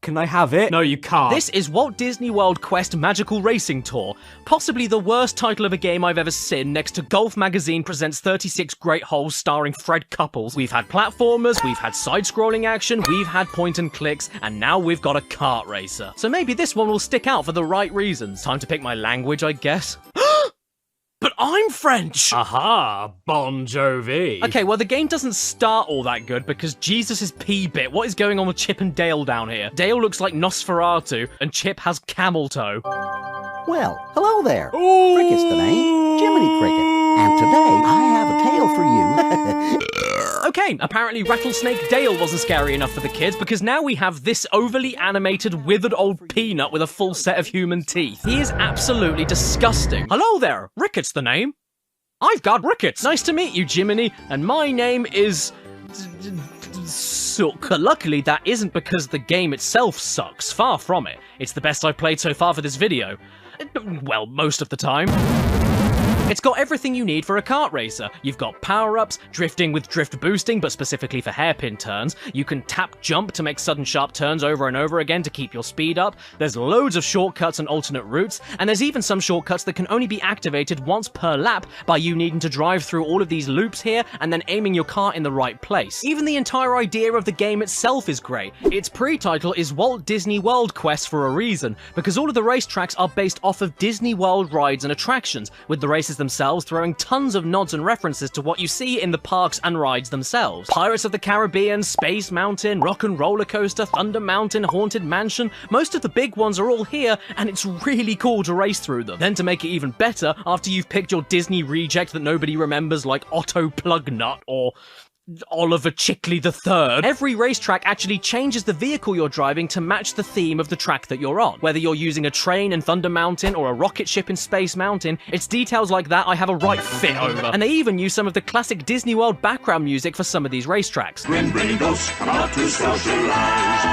[SPEAKER 8] Can I have it? No, you can't.
[SPEAKER 2] This is Walt Disney World Quest Magical Racing Tour. Possibly the worst title of a game I've ever seen, next to Golf Magazine Presents 36 Great Holes starring Fred Couples. We've had platformers, we've had side-scrolling action, we've had point and clicks, and now we've got a kart racer. So maybe this one will stick out for the right reasons. Time to pick my language, I guess. But I'm French!
[SPEAKER 8] Aha, Bon Jovi.
[SPEAKER 2] Okay, well the game doesn't start all that good because Jesus is P-bit. What is going on with Chip and Dale down here? Dale looks like Nosferatu, and Chip has camel toe.
[SPEAKER 9] Well, hello there. Cricket's the name. Jiminy Cricket. And today, I have a tale for you.
[SPEAKER 2] Okay, apparently Rattlesnake Dale wasn't scary enough for the kids because now we have this overly animated, withered old peanut with a full set of human teeth. He is absolutely disgusting. Hello there, Ricket's the name. I've got Rickets. Nice to meet you, Jiminy, and my name is... Sook. Luckily, that isn't because the game itself sucks. Far from it. It's the best I've played so far for this video. Well, most of the time. It's got everything you need for a kart racer. You've got power-ups, drifting with drift boosting, but specifically for hairpin turns. You can tap jump to make sudden sharp turns over and over again to keep your speed up. There's loads of shortcuts and alternate routes, and there's even some shortcuts that can only be activated once per lap by you needing to drive through all of these loops here and then aiming your car in the right place. Even the entire idea of the game itself is great. Its pre-title is Walt Disney World Quest for a reason, because all of the racetracks are based off of Disney World rides and attractions, with the races themselves throwing tons of nods and references to what you see in the parks and rides themselves. Pirates of the Caribbean, Space Mountain, Rock and Roller Coaster, Thunder Mountain, Haunted Mansion, most of the big ones are all here, and it's really cool to race through them. Then to make it even better, after you've picked your Disney reject that nobody remembers like Otto Plugnut or Oliver Chickley III, every racetrack actually changes the vehicle you're driving to match the theme of the track that you're on. Whether you're using a train in Thunder Mountain or a rocket ship in Space Mountain, it's details like that I have a right fit over. And they even use some of the classic Disney World background music for some of these racetracks.
[SPEAKER 14] Gringos come out to socialize.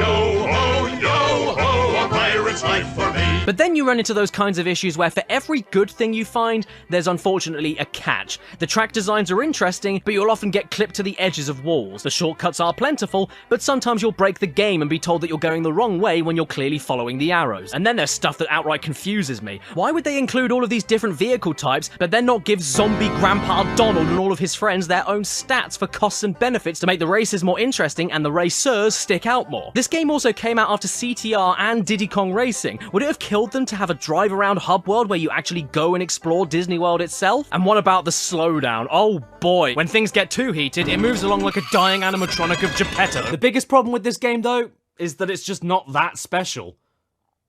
[SPEAKER 14] Yo ho, yo ho, a pirate's life for me.
[SPEAKER 2] But then you run into those kinds of issues where for every good thing you find, there's unfortunately a catch. The track designs are interesting, but you'll often get clipped to the edges of walls. The shortcuts are plentiful, but sometimes you'll break the game and be told that you're going the wrong way when you're clearly following the arrows. And then there's stuff that outright confuses me. Why would they include all of these different vehicle types, but then not give zombie Grandpa Donald and all of his friends their own stats for costs and benefits to make the races more interesting and the racers stick out more? This game also came out after CTR and Diddy Kong Racing. Would it have killed them to have a drive around hub world where you actually go and explore Disney World itself? And what about the slowdown? Oh boy, when things get too heated, it moves along like a dying animatronic of Geppetto.
[SPEAKER 8] The biggest problem with this game, though, is that it's just not that special.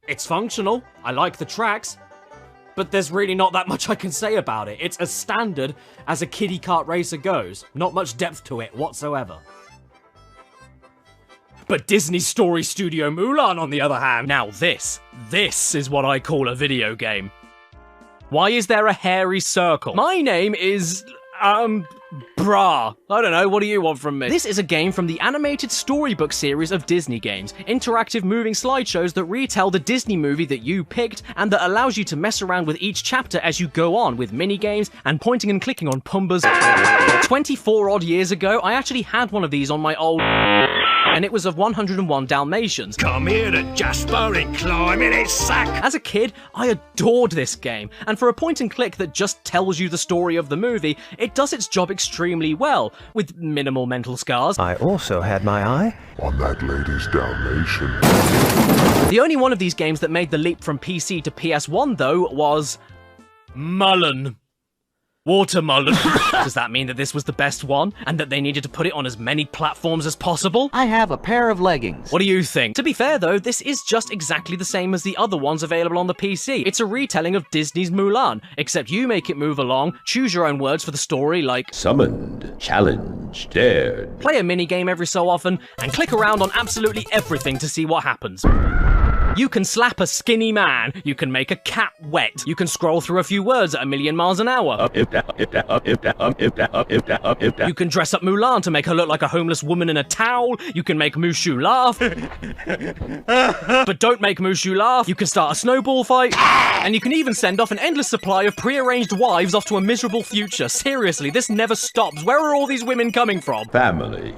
[SPEAKER 8] It's functional, I like the tracks, but there's really not that much I can say about it. It's as standard as a kiddie kart racer goes. Not much depth to it whatsoever. But Disney Story Studio Mulan, on the other hand.
[SPEAKER 2] Now this is what I call a video game. Why is there a hairy circle? My name is, Brah. I don't know, what do you want from me? This is a game from the animated storybook series of Disney games. Interactive moving slideshows that retell the Disney movie that you picked and that allows you to mess around with each chapter as you go on with mini-games and pointing and clicking on Pumbaa's. 24 odd years ago, I actually had one of these on my old... and it was of 101 Dalmatians.
[SPEAKER 14] Come here to Jasper and climb in his sack.
[SPEAKER 2] As a kid, I adored this game, and for a point and click that just tells you the story of the movie, it does its job extremely well, with minimal mental scars.
[SPEAKER 15] I also had my eye
[SPEAKER 14] on that lady's Dalmatian.
[SPEAKER 2] The only one of these games that made the leap from PC to PS1, though, was... Mullen. Watermelon. Does that mean that this was the best one, and that they needed to put it on as many platforms as possible?
[SPEAKER 5] I have a pair of leggings.
[SPEAKER 2] What do you think? To be fair though, this is just exactly the same as the other ones available on the PC. It's a retelling of Disney's Mulan, except you make it move along, choose your own words for the story like
[SPEAKER 16] summoned, challenged, dared.
[SPEAKER 2] Play a minigame every so often, and click around on absolutely everything to see what happens. You can slap a skinny man, you can make a cat wet, you can scroll through a few words at 1,000,000 miles an hour. You can dress up Mulan to make her look like a homeless woman in a towel, you can make Mushu laugh. But don't make Mushu laugh, you can start a snowball fight, and you can even send off an endless supply of pre-arranged wives off to a miserable future. Seriously, this never stops. Where are all these women coming from?
[SPEAKER 16] Family.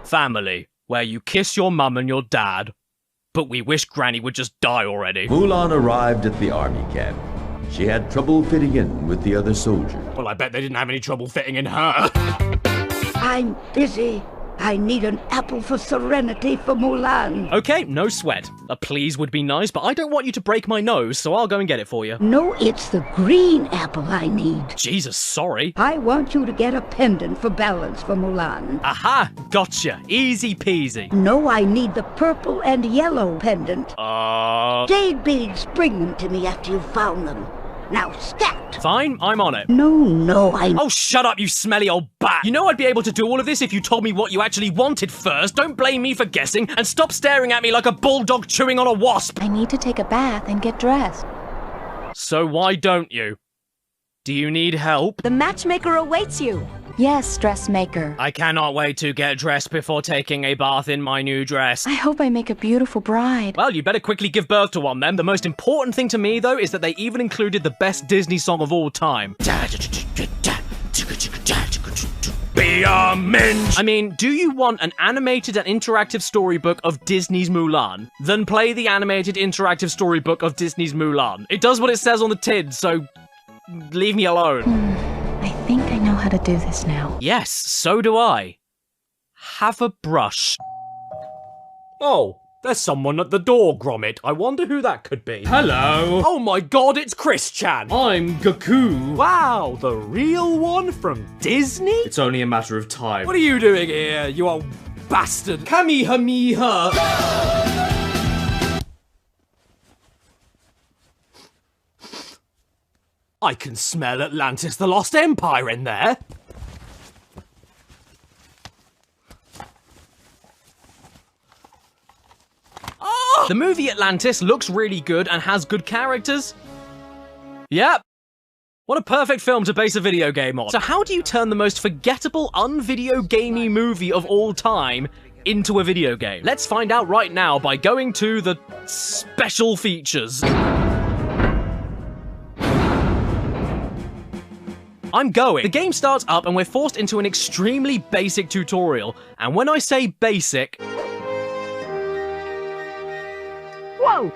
[SPEAKER 2] Family. where you kiss your mum and your dad, but we wish Granny would just die already.
[SPEAKER 16] Mulan arrived at the army camp. She had trouble fitting in with the other soldiers.
[SPEAKER 2] Well, I bet they didn't have any trouble fitting in her.
[SPEAKER 15] I'm busy. I need an apple for serenity for Mulan.
[SPEAKER 2] Okay, no sweat. A please would be nice, but I don't want you to break my nose, so I'll go and get it for you.
[SPEAKER 15] No, it's the green apple I need.
[SPEAKER 2] Jesus, sorry.
[SPEAKER 15] I want you to get a pendant for balance for Mulan.
[SPEAKER 2] Aha, gotcha. Easy peasy.
[SPEAKER 15] No, I need the purple and yellow pendant. Jade beads, bring them to me after you've found them. Now, scat!
[SPEAKER 2] Fine, I'm on it.
[SPEAKER 15] No,
[SPEAKER 2] Oh, shut up, you smelly old bat! You know I'd be able to do all of this if you told me what you actually wanted first. Don't blame me for guessing, and stop staring at me like a bulldog chewing on a wasp!
[SPEAKER 11] I need to take a bath and get dressed.
[SPEAKER 2] So why don't you? Do you need help?
[SPEAKER 11] The matchmaker awaits you. Yes, dressmaker.
[SPEAKER 2] I cannot wait to get dressed before taking a bath in my new dress.
[SPEAKER 11] I hope I make a beautiful bride.
[SPEAKER 2] Well, you better quickly give birth to one then. The most important thing to me, though, is that they even included the best Disney song of all time. Be a minge! I mean, do you want an animated and interactive storybook of Disney's Mulan? Then play the animated interactive storybook of Disney's Mulan. It does what it says on the tin, so leave me alone.
[SPEAKER 11] I think I know how to do this now.
[SPEAKER 2] Yes, so do I. Have a brush. Oh, there's someone at the door, Gromit. I wonder who that could be. Hello. Oh my god, it's Chris Chan. I'm Goku. Wow, the real one from Disney?
[SPEAKER 1] It's only a matter of time.
[SPEAKER 2] What are you doing here, you old bastard? Kamehameha. I can smell Atlantis the Lost Empire in there. Oh! The movie Atlantis looks really good and has good characters. Yep. What a perfect film to base a video game on. So how do you turn the most forgettable, un-video gamey movie of all time into a video game? Let's find out right now by going to the special features. I'm going. The game starts up and we're forced into an extremely basic tutorial. And when I say basic...
[SPEAKER 15] Whoa!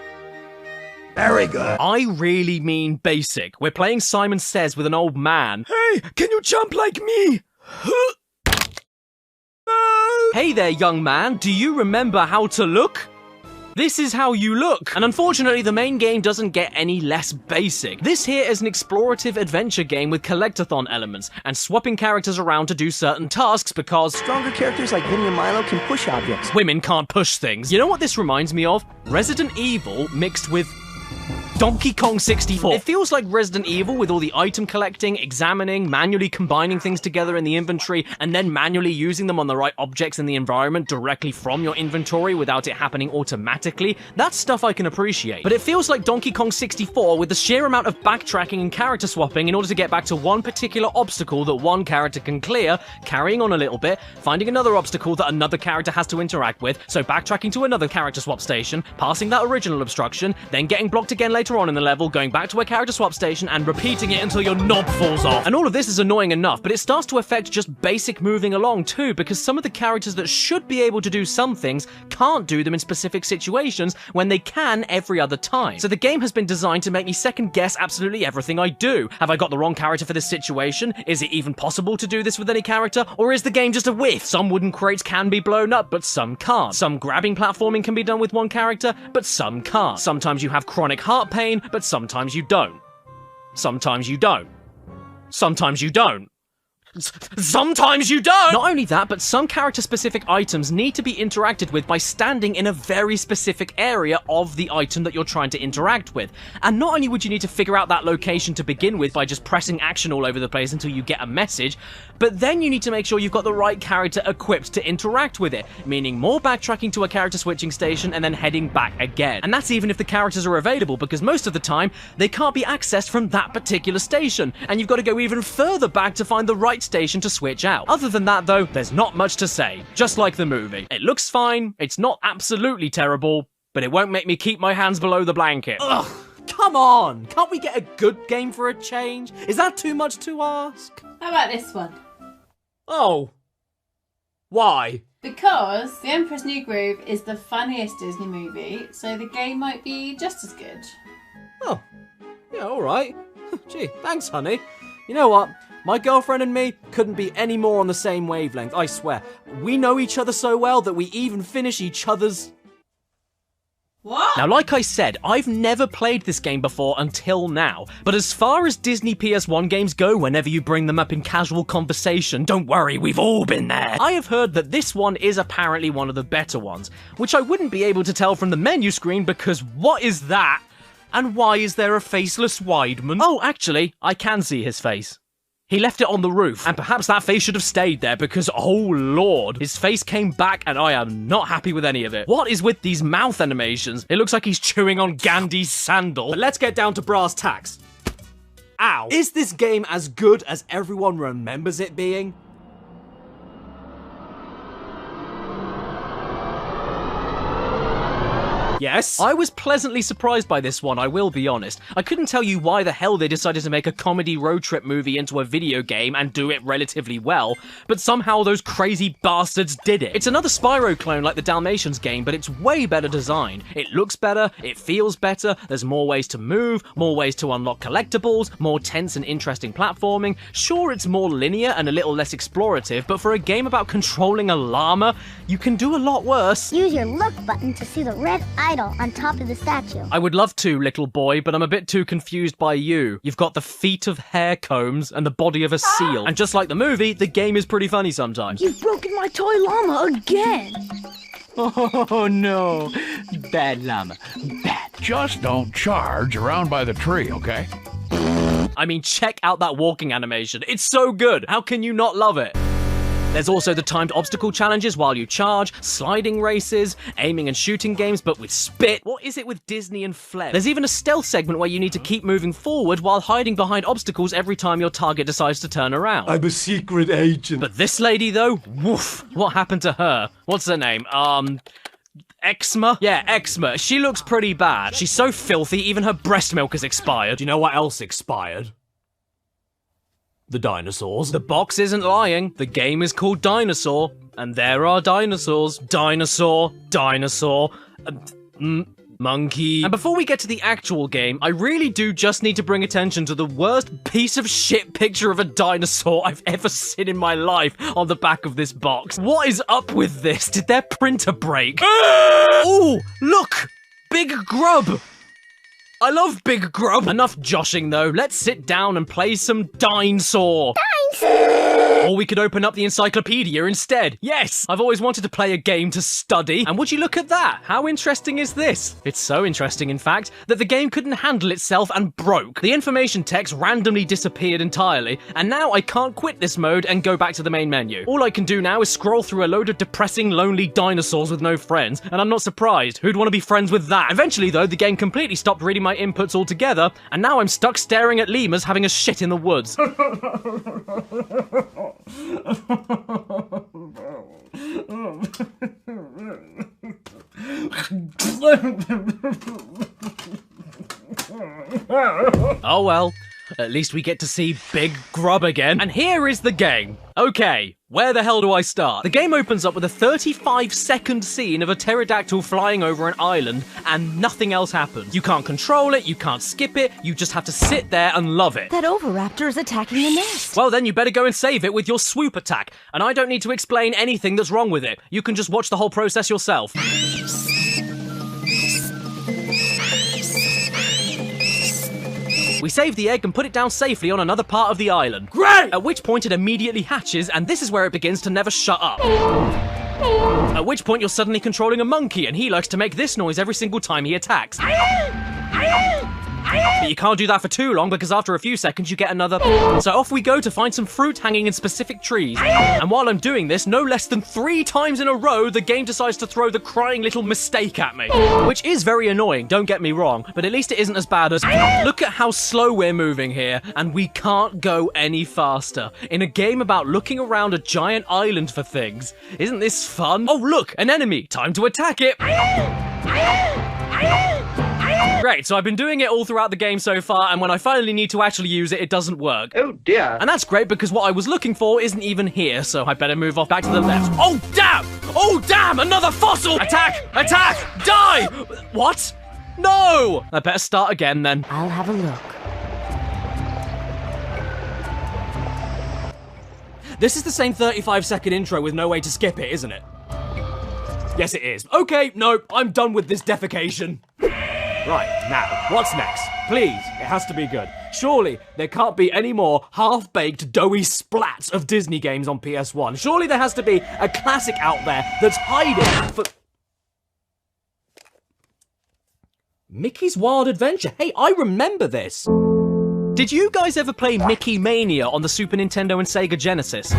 [SPEAKER 7] Very good.
[SPEAKER 2] I really mean basic. We're playing Simon Says with an old man. Hey, can you jump like me? Hey there, young man. Do you remember how to look? This is how you look. And unfortunately, the main game doesn't get any less basic. This here is an explorative adventure game with collectathon elements and swapping characters around to do certain tasks because
[SPEAKER 17] stronger characters like Vinny and Milo can push objects.
[SPEAKER 2] Women can't push things. You know what this reminds me of? Resident Evil mixed with Donkey Kong 64. It feels like Resident Evil with all the item collecting, examining, manually combining things together in the inventory, and then manually using them on the right objects in the environment directly from your inventory without it happening automatically. That's stuff I can appreciate. But it feels like Donkey Kong 64 with the sheer amount of backtracking and character swapping in order to get back to one particular obstacle that one character can clear, carrying on a little bit, finding another obstacle that another character has to interact with, so backtracking to another character swap station, passing that original obstruction, then getting blocked again later on in the level, going back to a character swap station and repeating it until your knob falls off. And all of this is annoying enough, but it starts to affect just basic moving along too, because some of the characters that should be able to do some things can't do them in specific situations when they can every other time. So the game has been designed to make me second guess absolutely everything I do. Have I got the wrong character for this situation? Is it even possible to do this with any character? Or is the game just a whiff? Some wooden crates can be blown up, but some can't. Some grabbing platforming can be done with one character, but some can't. Sometimes you have chronic heart pain, but sometimes you don't. Sometimes you don't. Sometimes you don't. Sometimes you don't! Not only that, but some character-specific items need to be interacted with by standing in a very specific area of the item that you're trying to interact with. And not only would you need to figure out that location to begin with by just pressing action all over the place until you get a message, but then you need to make sure you've got the right character equipped to interact with it, meaning more backtracking to a character switching station and then heading back again. And that's even if the characters are available, because most of the time, they can't be accessed from that particular station, and you've got to go even further back to find the right station to switch out. Other than that though, there's not much to say, just like the movie. It looks fine, it's not absolutely terrible, but it won't make me keep my hands below the blanket. Ugh, come on! Can't we get a good game for a change? Is that too much to ask?
[SPEAKER 18] How about this one?
[SPEAKER 2] Oh. Why?
[SPEAKER 18] Because The Emperor's New Groove is the funniest Disney movie, so the game might be just as good.
[SPEAKER 2] Oh, yeah, alright. Gee, thanks, honey. You know what? My girlfriend and me couldn't be any more on the same wavelength, I swear. We know each other so well that we even finish each other's...
[SPEAKER 18] What?
[SPEAKER 2] Now, like I said, I've never played this game before until now, but as far as Disney PS1 games go, whenever you bring them up in casual conversation, don't worry, we've all been there. I have heard that this one is apparently one of the better ones, which I wouldn't be able to tell from the menu screen because what is that? And why is there a faceless Weidman? Oh, actually, I can see his face. He left it on the roof, and perhaps that face should have stayed there because, oh lord, his face came back and I am not happy with any of it. What is with these mouth animations? It looks like he's chewing on Gandhi's sandal. But let's get down to brass tacks. Ow. Is this game as good as everyone remembers it being? Yes? I was pleasantly surprised by this one, I will be honest. I couldn't tell you why the hell they decided to make a comedy road trip movie into a video game and do it relatively well, but somehow those crazy bastards did it. It's another Spyro clone like the Dalmatians game, but it's way better designed. It looks better, it feels better, there's more ways to move, more ways to unlock collectibles, more tense and interesting platforming. Sure, it's more linear and a little less explorative, but for a game about controlling a llama, you can do a lot worse.
[SPEAKER 19] Use your look button to see the red idol on top of the statue.
[SPEAKER 2] I would love to, little boy, but I'm a bit too confused by you. You've got the feet of hair combs and the body of a seal. And just like the movie, the game is pretty funny sometimes.
[SPEAKER 15] You've broken my toy llama again.
[SPEAKER 10] Oh no, bad llama, bad. Just don't charge around by the tree, okay?
[SPEAKER 2] I mean, check out that walking animation. It's so good. How can you not love it? There's also the timed obstacle challenges while you charge, sliding races, aiming and shooting games, but with spit. What is it with Disney and Flem? There's even a stealth segment where you need to keep moving forward while hiding behind obstacles every time your target decides to turn around.
[SPEAKER 20] I'm a secret agent.
[SPEAKER 2] But this lady, though, woof. What happened to her? What's her name? Eczema? Yeah, eczema. She looks pretty bad. She's so filthy, even her breast milk has expired. Do you know what else expired? The dinosaurs. The box isn't lying. The game is called Dinosaur, and there are dinosaurs. Dinosaur, dinosaur, monkey. And before we get to the actual game, I really do just need to bring attention to the worst piece of shit picture of a dinosaur I've ever seen in my life on the back of this box. What is up with this? Did their printer break? Oh, look! Big Grub! I love Big Grub. Enough joshing though, let's sit down and play some Dinosaur. Or we could open up the encyclopedia instead. Yes, I've always wanted to play a game to study. And would you look at that? How interesting is this? It's so interesting, in fact, that the game couldn't handle itself and broke. The information text randomly disappeared entirely, and now I can't quit this mode and go back to the main menu. All I can do now is scroll through a load of depressing, lonely dinosaurs with no friends, and I'm not surprised. Who'd want to be friends with that? Eventually, though, the game completely stopped reading my inputs altogether, and now I'm stuck staring at lemurs having a shit in the woods. Oh well, at least we get to see Big Grub again. And here is the game. Okay, where the hell do I start? The game opens up with a 35-second scene of a pterodactyl flying over an island and nothing else happens. You can't control it, you can't skip it, you just have to sit there and love it.
[SPEAKER 11] That Oviraptor is attacking the nest.
[SPEAKER 2] Well then you better go and save it with your swoop attack. And I don't need to explain anything that's wrong with it. You can just watch the whole process yourself. We save the egg and put it down safely on another part of the island. Great! At which point it immediately hatches, and this is where it begins to never shut up. At which point you're suddenly controlling a monkey, and he likes to make this noise every single time he attacks. But you can't do that for too long because after a few seconds you get another. So off we go to find some fruit hanging in specific trees. And while I'm doing this, no less than 3 times in a row, the game decides to throw the crying little mistake at me. Which is very annoying, don't get me wrong, but at least it isn't as bad as... Look at how slow we're moving here, and we can't go any faster. In a game about looking around a giant island for things. Isn't this fun? Oh look, an enemy, time to attack it. Great, so I've been doing it all throughout the game so far, and when I finally need to actually use it, it doesn't work.
[SPEAKER 17] Oh dear.
[SPEAKER 2] And that's great because what I was looking for isn't even here, so I better move off back to the left. Oh, damn! Oh, damn! Another fossil! Attack! Attack! Die! What? No! I better start again then.
[SPEAKER 11] I'll have a look.
[SPEAKER 2] This is the same 35-second intro with no way to skip it, isn't it? Yes, it is. Okay, no, I'm done with this defecation. Right, now, what's next? Please, it has to be good. Surely there can't be any more half-baked, doughy splats of Disney games on PS1. Surely there has to be a classic out there that's hiding for... Mickey's Wild Adventure. Hey, I remember this. Did you guys ever play Mickey Mania on the Super Nintendo and Sega Genesis?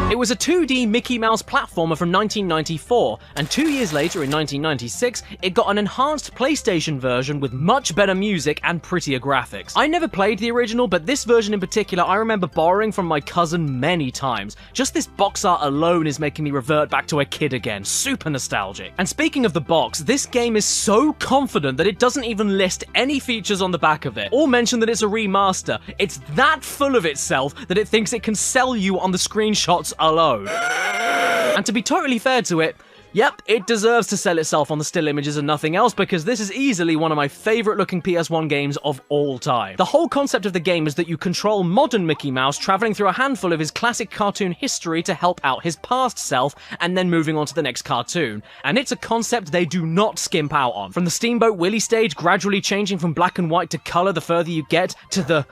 [SPEAKER 2] It was a 2D Mickey Mouse platformer from 1994, and 2 years later, in 1996, it got an enhanced PlayStation version with much better music and prettier graphics. I never played the original, but this version in particular I remember borrowing from my cousin many times. Just this box art alone is making me revert back to a kid again. Super nostalgic. And speaking of the box, this game is so confident that it doesn't even list any features on the back of it, or mention that it's a remaster. It's that full of itself that it thinks it can sell you on the screenshots alone. And to be totally fair to it, yep, it deserves to sell itself on the still images and nothing else, because this is easily one of my favourite looking PS1 games of all time. The whole concept of the game is that you control modern Mickey Mouse travelling through a handful of his classic cartoon history to help out his past self, and then moving on to the next cartoon. And it's a concept they do not skimp out on. From the Steamboat Willie stage gradually changing from black and white to colour the further you get, to the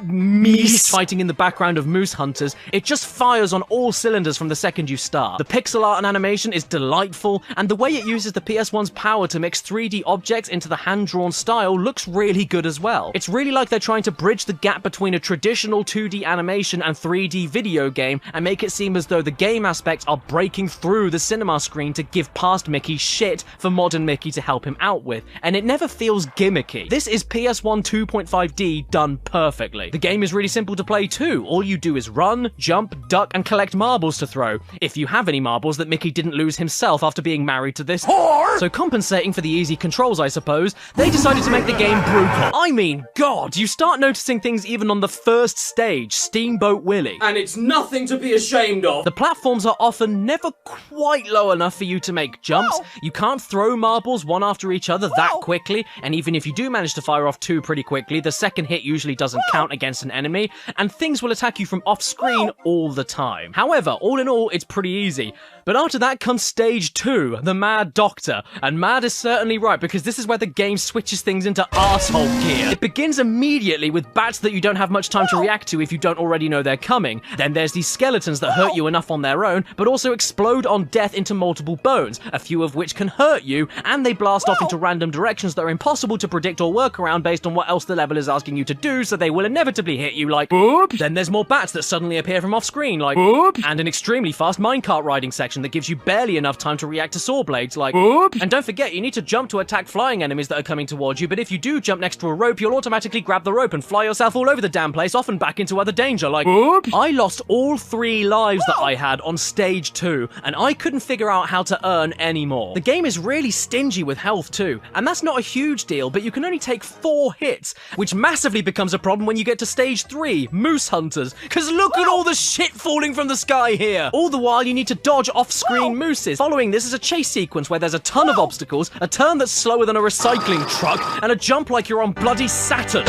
[SPEAKER 2] Meese fighting in the background of moose hunters, it just fires on all cylinders from the second you start. The pixel art and animation is delightful, and the way it uses the PS1's power to mix 3D objects into the hand-drawn style looks really good as well. It's really like they're trying to bridge the gap between a traditional 2D animation and 3D video game and make it seem as though the game aspects are breaking through the cinema screen to give past Mickey shit for modern Mickey to help him out with, and it never feels gimmicky. This is PS1 2.5D done perfectly. The game is really simple to play too. All you do is run, jump, duck, and collect marbles to throw. If you have any marbles that Mickey didn't lose himself after being married to this whore! So compensating for the easy controls, I suppose, they decided to make the game brutal. I mean, God, you start noticing things even on the first stage, Steamboat Willie. And it's nothing to be ashamed of. The platforms are often never quite low enough for you to make jumps. You can't throw marbles one after each other that quickly, and even if you do manage to fire off two pretty quickly, the second hit usually doesn't count against an enemy, and things will attack you from off-screen all the time. However, all in all, it's pretty easy. But after that comes stage 2, the Mad Doctor. And mad is certainly right, because this is where the game switches things into arsehole gear. It begins immediately with bats that you don't have much time to react to if you don't already know they're coming. Then there's these skeletons that hurt you enough on their own, but also explode on death into multiple bones, a few of which can hurt you, and they blast off into random directions that are impossible to predict or work around based on what else the level is asking you to do, so they will inevitably hit you like boop. Then there's more bats that suddenly appear from off screen like boop. And an extremely fast minecart riding section that gives you barely enough time to react to saw blades like boop. And don't forget, you need to jump to attack flying enemies that are coming towards you, but if you do jump next to a rope, you'll automatically grab the rope and fly yourself all over the damn place, often back into other danger like boop. I lost all 3 lives that I had on stage 2, and I couldn't figure out how to earn any more. The game is really stingy with health too, and that's not a huge deal, but you can only take 4 hits, which massively becomes a problem when you get to stage 3, Moose Hunters, because look at all the shit falling from the sky here! All the while you need to dodge off-screen mooses. Following this is a chase sequence where there's a ton of obstacles, a turn that's slower than a recycling truck, and a jump like you're on bloody Saturn.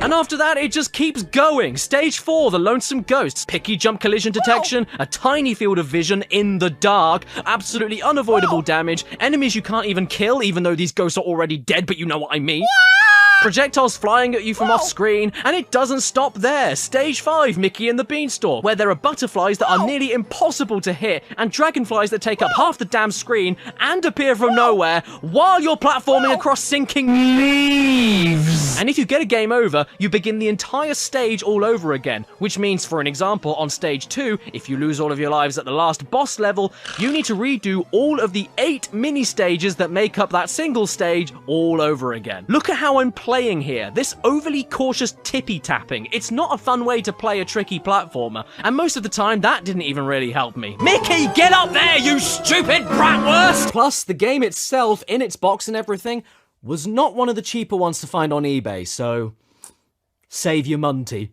[SPEAKER 2] And after that, it just keeps going. Stage 4, the Lonesome Ghosts, picky jump collision detection, a tiny field of vision in the dark, absolutely unavoidable damage, enemies you can't even kill, even though these ghosts are already dead, but you know what I mean. Projectiles flying at you from off screen, and it doesn't stop there. Stage 5, Mickey and the Beanstalk, where there are butterflies that are nearly impossible to hit, and dragonflies that take up half the damn screen and appear from nowhere while you're platforming across sinking leaves. And if you get a game over, you begin the entire stage all over again, which means, for an example, on stage 2, if you lose all of your lives at the last boss level, you need to redo all of the 8 mini stages that make up that single stage all over again. Look at how I'm playing here. This overly cautious tippy-tapping. It's not a fun way to play a tricky platformer, and most of the time that didn't even really help me. Mickey, get up there, you stupid bratwurst! Plus, the game itself, in its box and everything,
[SPEAKER 8] was not one of the cheaper ones to find on eBay, so save your munty.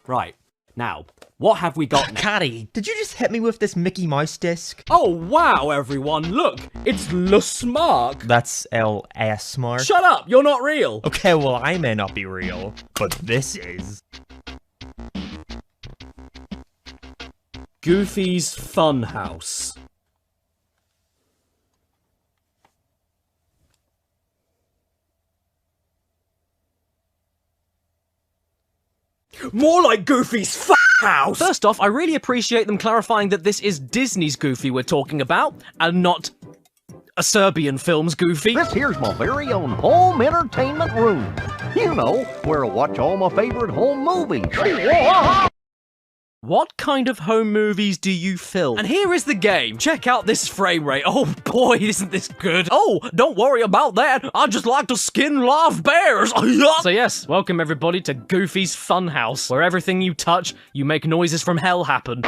[SPEAKER 8] Right, now, what have we got?
[SPEAKER 20] Caddy, did you just hit me with this Mickey Mouse disc?
[SPEAKER 8] Oh wow, everyone, look, it's Le Smark.
[SPEAKER 20] That's L.S. Mark.
[SPEAKER 8] Shut up, you're not real.
[SPEAKER 20] Okay, well, I may not be real, but this is.
[SPEAKER 8] Goofy's Funhouse. More like Goofy's house! First off, I really appreciate them clarifying that this is Disney's Goofy we're talking about, and not a Serbian film's Goofy.
[SPEAKER 21] This here's my very own home entertainment room. You know, where I watch all my favorite home movies.
[SPEAKER 2] What kind of home movies do you film?
[SPEAKER 8] And here is the game. Check out this frame rate. Oh boy, isn't this good.
[SPEAKER 2] Oh, don't worry about that. I just like to skin live bears.
[SPEAKER 8] So yes, welcome everybody to Goofy's Funhouse, where everything you touch, you make noises from hell happen.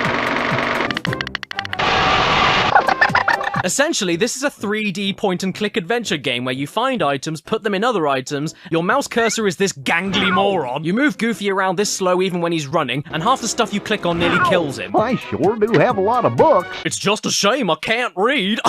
[SPEAKER 8] Essentially, this is a 3D point-and-click adventure game where you find items, put them in other items, your mouse cursor is this gangly moron, you move Goofy around this slow even when he's running, and half the stuff you click on nearly kills him.
[SPEAKER 21] I sure do have a lot of books.
[SPEAKER 2] It's just a shame I can't read.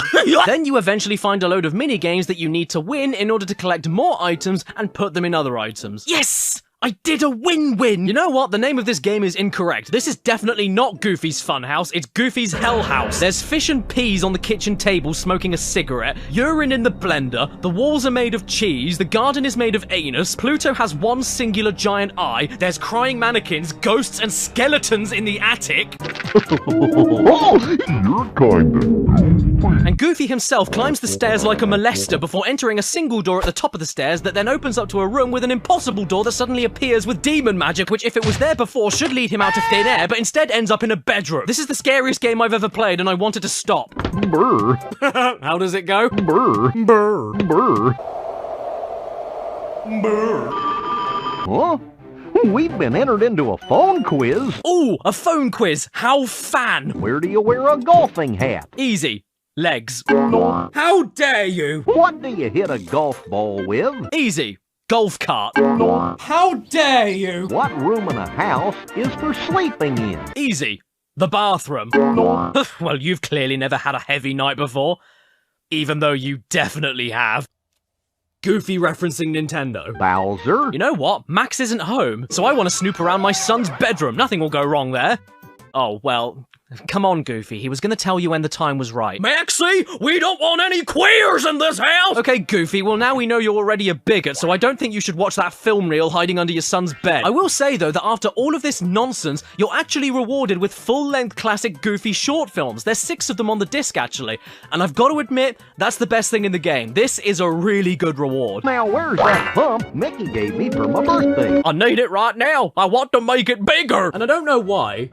[SPEAKER 8] Then you eventually find a load of mini-games that you need to win in order to collect more items and put them in other items.
[SPEAKER 2] Yes! I did a win-win!
[SPEAKER 8] You know what? The name of this game is incorrect. This is definitely not Goofy's Funhouse, it's Goofy's Hell House. There's fish and peas on the kitchen table smoking a cigarette, urine in the blender, the walls are made of cheese, the garden is made of anus, Pluto has one singular giant eye, there's crying mannequins, ghosts and skeletons in the attic.
[SPEAKER 21] You're kinda
[SPEAKER 8] And Goofy himself climbs the stairs like a molester before entering a single door at the top of the stairs that then opens up to a room with an impossible door that suddenly appears with demon magic, which if it was there before should lead him out of thin air, but instead ends up in a bedroom. This is the scariest game I've ever played and I wanted to stop.
[SPEAKER 21] Brr.
[SPEAKER 8] How does it go?
[SPEAKER 21] Brr.
[SPEAKER 8] Brr.
[SPEAKER 21] Brr.
[SPEAKER 8] Brr.
[SPEAKER 21] Huh? We've been entered into a phone quiz.
[SPEAKER 8] Ooh, a phone quiz. How fan.
[SPEAKER 21] Where do you wear a golfing hat?
[SPEAKER 8] Easy. Legs. How dare you?
[SPEAKER 21] What do you hit a golf ball with?
[SPEAKER 8] Easy. Golf cart.
[SPEAKER 2] How dare you?
[SPEAKER 21] What room in a house is for sleeping in?
[SPEAKER 8] Easy. The bathroom. Well, you've clearly never had a heavy night before. Even though you definitely have. Goofy referencing Nintendo.
[SPEAKER 21] Bowser.
[SPEAKER 8] You know what? Max isn't home, so I want to snoop around my son's bedroom. Nothing will go wrong there. Oh, well, come on, Goofy. He was going to tell you when the time was right.
[SPEAKER 2] Maxie, we don't want any queers in this house!
[SPEAKER 8] Okay, Goofy, well now we know you're already a bigot, so I don't think you should watch that film reel hiding under your son's bed. I will say, though, that after all of this nonsense, you're actually rewarded with full-length classic Goofy short films. There's 6 of them on the disc, actually. And I've got to admit, that's the best thing in the game. This is a really good reward.
[SPEAKER 21] Now, where's that pump Mickey gave me for my birthday?
[SPEAKER 2] I need it right now. I want to make it bigger.
[SPEAKER 8] And I don't know why,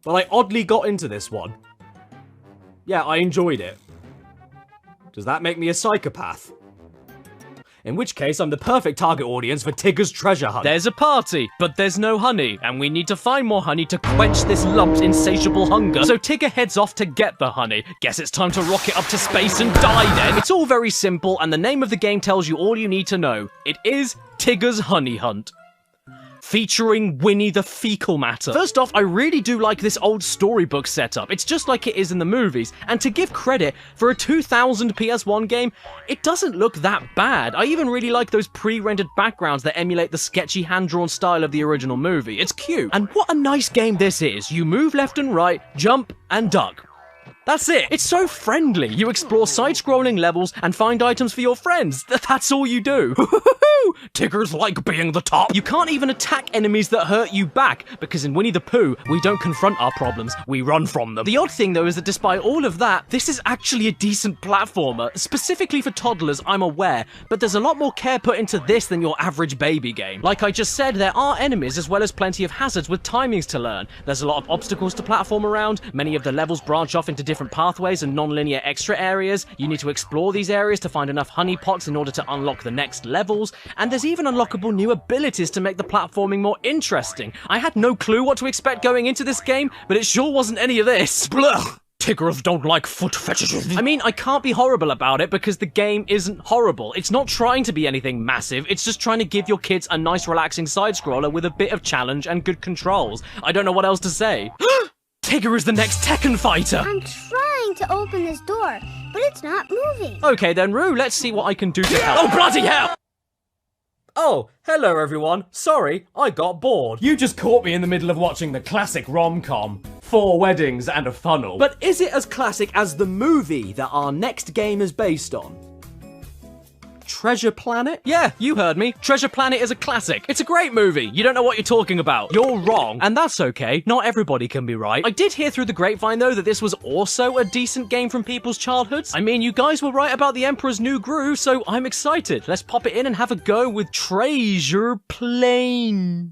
[SPEAKER 8] but I oddly got into this one. Yeah, I enjoyed it. Does that make me a psychopath? In which case, I'm the perfect target audience for Tigger's treasure hunt.
[SPEAKER 2] There's a party, but there's no honey, and we need to find more honey to quench this lump's insatiable hunger. So Tigger heads off to get the honey. Guess it's time to rocket up to space and die then.
[SPEAKER 8] It's all very simple, and the name of the game tells you all you need to know. It is Tigger's Honey Hunt. Featuring Winnie the Fecal Matter. First off, I really do like this old storybook setup. It's just like it is in the movies. And to give credit, for a 2000 PS1 game, it doesn't look that bad. I even really like those pre-rendered backgrounds that emulate the sketchy hand-drawn style of the original movie. It's cute. And what a nice game this is. You move left and right, jump, and duck. That's it. It's so friendly. You explore side-scrolling levels and find items for your friends. That's all you do.
[SPEAKER 2] Tiggers like being the top.
[SPEAKER 8] You can't even attack enemies that hurt you back, because in Winnie the Pooh, we don't confront our problems, we run from them. The odd thing, though, is that despite all of that, this is actually a decent platformer. Specifically for toddlers, I'm aware, but there's a lot more care put into this than your average baby game. Like I just said, there are enemies as well as plenty of hazards with timings to learn. There's a lot of obstacles to platform around, many of the levels branch off into different pathways and non-linear extra areas. You need to explore these areas to find enough honey pots in order to unlock the next levels, and there's even unlockable new abilities to make the platforming more interesting. I had no clue what to expect going into this game, but it sure wasn't any of this.
[SPEAKER 2] Blah! Tiggers don't like foot fetishes. I mean, I can't be horrible about it because the game isn't horrible. It's not trying to be anything massive, it's just trying to give your kids a nice relaxing side-scroller with a bit of challenge and good controls. I don't know what else to say. Tigger is the next Tekken fighter!
[SPEAKER 19] I'm trying to open this door, but it's not moving.
[SPEAKER 2] Okay then, Rue, let's see what I can do to help. Oh, bloody hell! Oh, hello everyone. Sorry, I got bored.
[SPEAKER 1] You just caught me in the middle of watching the classic rom-com. 4 weddings and a funnel.
[SPEAKER 8] But is it as classic as the movie that our next game is based on? Treasure Planet?
[SPEAKER 2] Yeah, you heard me. Treasure Planet is a classic. It's a great movie. You don't know what you're talking about. You're wrong. And that's okay. Not everybody can be right. I did hear through the grapevine, though, that this was also a decent game from people's childhoods. I mean, you guys were right about the Emperor's New Groove, so I'm excited. Let's pop it in and have a go with Treasure Planet.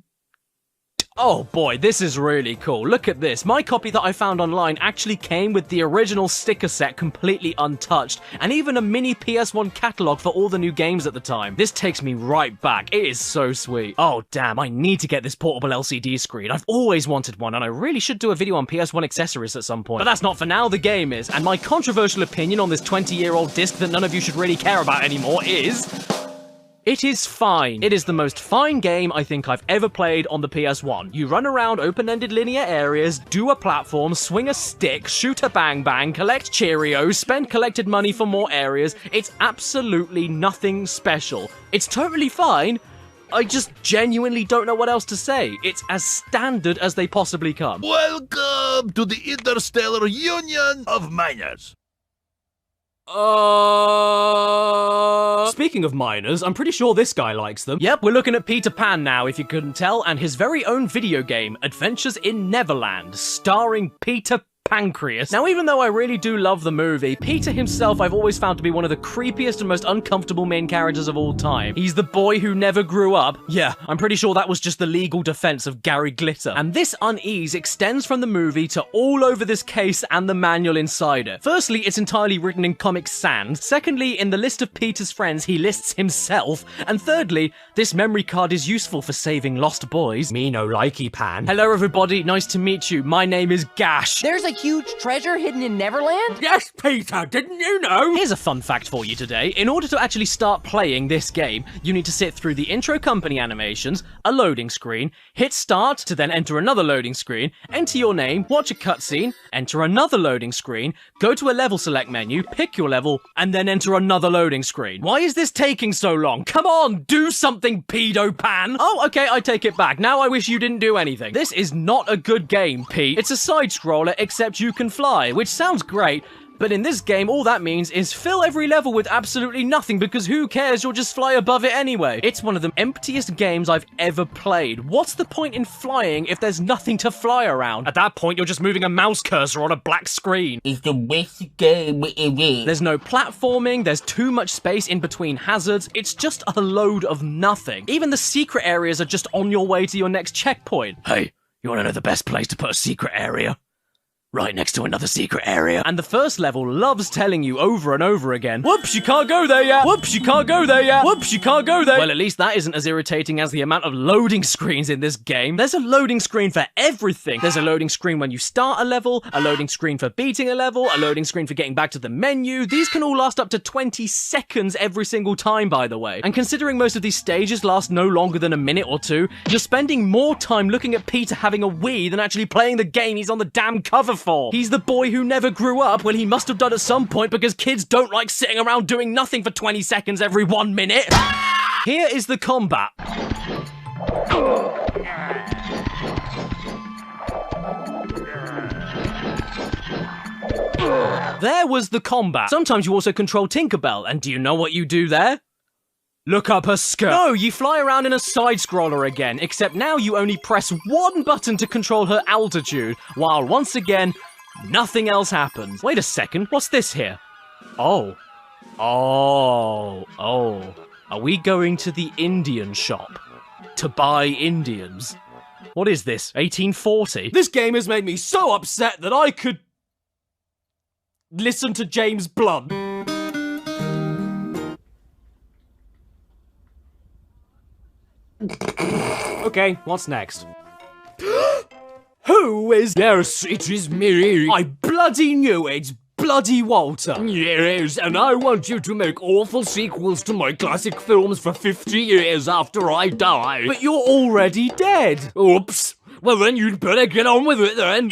[SPEAKER 2] Oh boy, this is really cool. Look at this. My copy that I found online actually came with the original sticker set completely untouched, and even a mini PS1 catalog for all the new games at the time. This takes me right back. It is so sweet. Oh damn, I need to get this portable LCD screen. I've always wanted one, and I really should do a video on PS1 accessories at some point. But that's not for now, the game is. And my controversial opinion on this 20-year-old disc that none of you should really care about anymore is... it is fine. It is the most fine game I think I've ever played on the PS1. You run around open-ended linear areas, do a platform, swing a stick, shoot a bang-bang, collect Cheerios, spend collected money for more areas. It's absolutely nothing special. It's totally fine. I just genuinely don't know what else to say. It's as standard as they possibly come.
[SPEAKER 7] Welcome to the Interstellar Union of Miners.
[SPEAKER 8] Speaking of miners, I'm pretty sure this guy likes them.
[SPEAKER 2] Yep, we're looking at Peter Pan now, if you couldn't tell, and his very own video game, Adventures in Neverland, starring Peter Pancreas. Now, even though I really do love the movie, Peter himself I've always found to be one of the creepiest and most uncomfortable main characters of all time. He's the boy who never grew up. Yeah, I'm pretty sure that was just the legal defense of Gary Glitter. And this unease extends from the movie to all over this case and the manual inside it. Firstly, it's entirely written in Comic Sans. Secondly, in the list of Peter's friends, he lists himself. And thirdly, this memory card is useful for saving lost boys. Me no likey Pan. Hello everybody, nice to meet you. My name is Gash.
[SPEAKER 3] There's a huge treasure hidden in Neverland?
[SPEAKER 2] Yes, Peter, didn't you know? Here's a fun fact for you today. In order to actually start playing this game, you need to sit through the intro company animations, a loading screen, hit start to then enter another loading screen, enter your name, watch a cutscene, enter another loading screen, go to a level select menu, pick your level, and then enter another loading screen. Why is this taking so long? Come on, do something, pedo pan! Oh, okay, I take it back. Now I wish you didn't do anything. This is not a good game, Pete. It's a side-scroller, except you can fly, which sounds great, but in this game, all that means is fill every level with absolutely nothing, because who cares, you'll just fly above it anyway. It's one of the emptiest games I've ever played. What's the point in flying if there's nothing to fly around? At that point, you're just moving a mouse cursor on a black screen. It's the best game ever. There's no platforming, there's too much space in between hazards, it's just a load of nothing. Even the secret areas are just on your way to your next checkpoint. Hey, you wanna know the best place to put a secret area? Right next to another secret area. And the first level loves telling you over and over again, whoops, you can't go there yet. Whoops, you can't go there yet. Whoops, you can't go there. Well, at least that isn't as irritating as the amount of loading screens in this game. There's a loading screen for everything. There's a loading screen when you start a level, a loading screen for beating a level, a loading screen for getting back to the menu. These can all last up to 20 seconds every single time, by the way. And considering most of these stages last no longer than a minute or two, you're spending more time looking at Peter having a wee than actually playing the game he's on the damn cover for. He's the boy who never grew up. Well, he must have done at some point, because kids don't like sitting around doing nothing for 20 seconds every 1 minute. Here is the combat. There was the combat. Sometimes you also control Tinkerbell, and do you know what you do there? Look up her skirt. No, you fly around in a side-scroller again, except now you only press one button to control her altitude, while once again, nothing else happens. Wait a second, what's this here? Oh. Are we going to the Indian shop to buy Indians? What is this, 1840? This game has made me so upset that I could listen to James Blunt. Okay, what's next?
[SPEAKER 8] Who is... Yes, it is me. I bloody knew it. Bloody Walter.
[SPEAKER 6] Yes, and I want you to make awful sequels to my classic films for 50 years after I die.
[SPEAKER 8] But you're already dead.
[SPEAKER 6] Oops. Well, then you'd better get on with it then.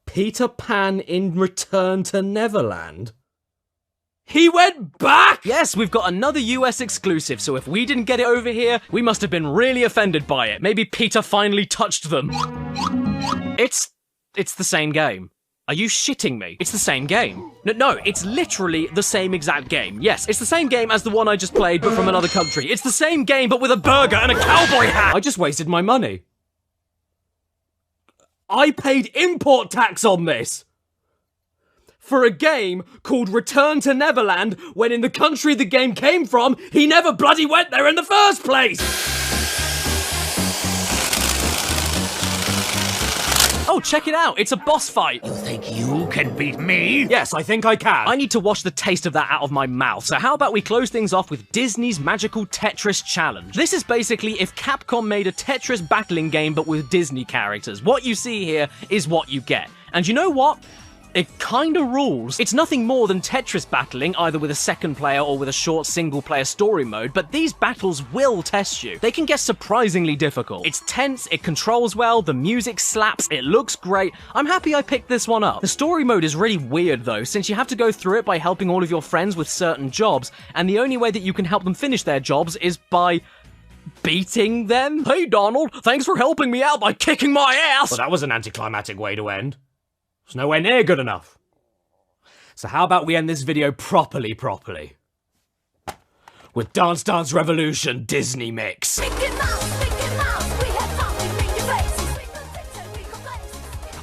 [SPEAKER 8] Peter Pan in Return to Neverland? He went back!
[SPEAKER 2] Yes, we've got another US exclusive, so if we didn't get it over here, we must have been really offended by it. Maybe Peter finally touched them. It's the same game. Are you shitting me? It's the same game. No, it's literally the same exact game. Yes, it's the same game as the one I just played, but from another country. It's the same game, but with a burger and a cowboy hat!
[SPEAKER 8] I just wasted my money. I paid import tax on this! For a game called Return to Neverland, when in the country the game came from, he never bloody went there in the first place!
[SPEAKER 2] Oh, check it out, it's a boss fight!
[SPEAKER 12] You think you can beat me?
[SPEAKER 8] Yes, I think I can.
[SPEAKER 2] I need to wash the taste of that out of my mouth, so how about we close things off with Disney's Magical Tetris Challenge? This is basically if Capcom made a Tetris battling game but with Disney characters. What you see here is what you get. And you know what? It kinda rules. It's nothing more than Tetris battling, either with a second player or with a short single-player story mode, but these battles will test you. They can get surprisingly difficult. It's tense, it controls well, the music slaps, it looks great. I'm happy I picked this one up. The story mode is really weird though, since you have to go through it by helping all of your friends with certain jobs, and the only way that you can help them finish their jobs is by beating them?
[SPEAKER 6] Hey Donald, thanks for helping me out by kicking my ass!
[SPEAKER 8] Well, that was an anticlimactic way to end. It's nowhere near good enough. So how about we end this video properly? With Dance Dance Revolution Disney Mix.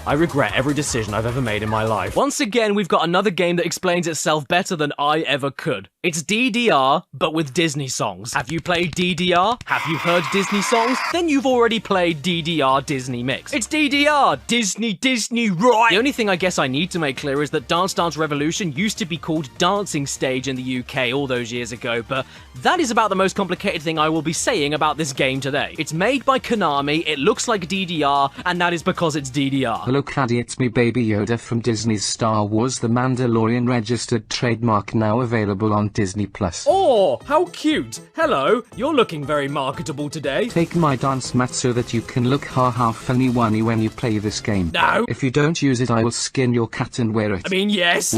[SPEAKER 8] I regret every decision I've ever made in my life.
[SPEAKER 2] Once again, we've got another game that explains itself better than I ever could. It's DDR, but with Disney songs. Have you played DDR? Have you heard Disney songs? Then you've already played DDR Disney Mix. It's DDR, Disney, right? The only thing I guess I need to make clear is that Dance Dance Revolution used to be called Dancing Stage in the UK all those years ago, but that is about the most complicated thing I will be saying about this game today. It's made by Konami, it looks like DDR, and that is because it's DDR.
[SPEAKER 22] Hello Caddy, it's me Baby Yoda from Disney's Star Wars The Mandalorian registered trademark, now available on Disney+.
[SPEAKER 8] Oh, how cute! Hello, you're looking very marketable today.
[SPEAKER 22] Take my dance mat so that you can look ha-ha funny-wunny when you play this game.
[SPEAKER 8] No!
[SPEAKER 22] If you don't use it, I will skin your cat and wear it.
[SPEAKER 8] I mean, yes!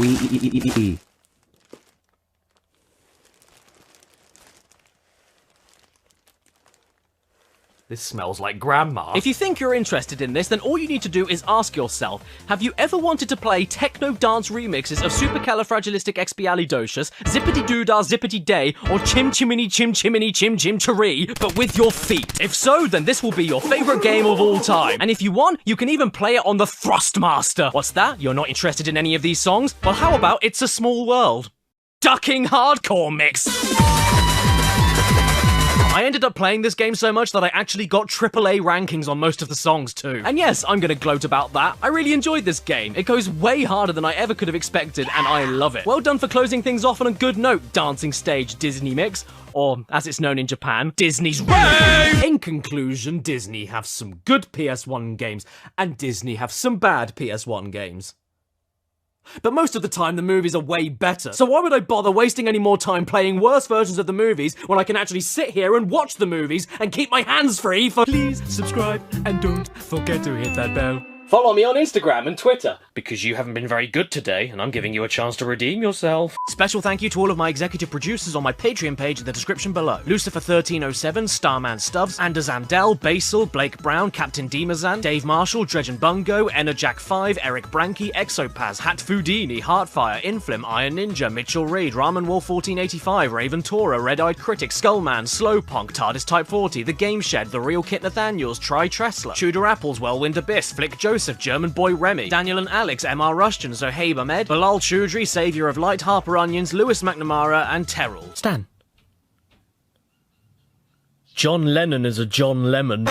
[SPEAKER 8] This smells like grandma.
[SPEAKER 2] If you think you're interested in this, then all you need to do is ask yourself, have you ever wanted to play techno dance remixes of Supercalifragilisticexpialidocious, Zippity Doodah Zippity Day, or Chim Chiminy Chim Chiminy Chim Chim Chiree, but with your feet? If so, then this will be your favourite game of all time. And if you want, you can even play it on the Thrustmaster. What's that? You're not interested in any of these songs? Well, how about It's a Small World? Ducking Hardcore Mix! I ended up playing this game so much that I actually got AAA rankings on most of the songs too. And yes, I'm gonna gloat about that. I really enjoyed this game. It goes way harder than I ever could have expected, and I love it. Well done for closing things off on a good note, Dancing Stage Disney Mix. Or, as it's known in Japan, Disney's Rave!
[SPEAKER 8] In conclusion, Disney have some good PS1 games, and Disney have some bad PS1 games. But most of the time, the movies are way better. So why would I bother wasting any more time playing worse versions of the movies when I can actually sit here and watch the movies and keep my hands free for— Please subscribe and don't forget to hit that bell.
[SPEAKER 2] Follow me on Instagram and Twitter, because you haven't been very good today, and I'm giving you a chance to redeem yourself. Special thank you to all of my executive producers on my Patreon page in the description below. Lucifer1307, Starman Stubbs, Anders Amdell, Basil, Blake Brown, Captain Demazan, Dave Marshall, Dredge and Bungo, Enerjack5, Eric Branke, Exopaz, Hat Foodini, Heartfire, Inflim, Iron Ninja, Mitchell Reed, Ramen Wolf 1485, Raven Tora, Red-Eyed Critic, Skullman, Slowpunk, TARDIS Type 40, The Game Shed, The Real Kit Nathaniels, Try Tressler, Tudor Apples, Whirlwind Abyss, Flick Joseph, German Boy Remy, Daniel and Alex, MR Rushton, Zohaib Ahmed, Bilal Choudhury, Saviour of Light, Harper Onions, Lewis McNamara, and Terrell. Stan. John Lennon is a John Lemon.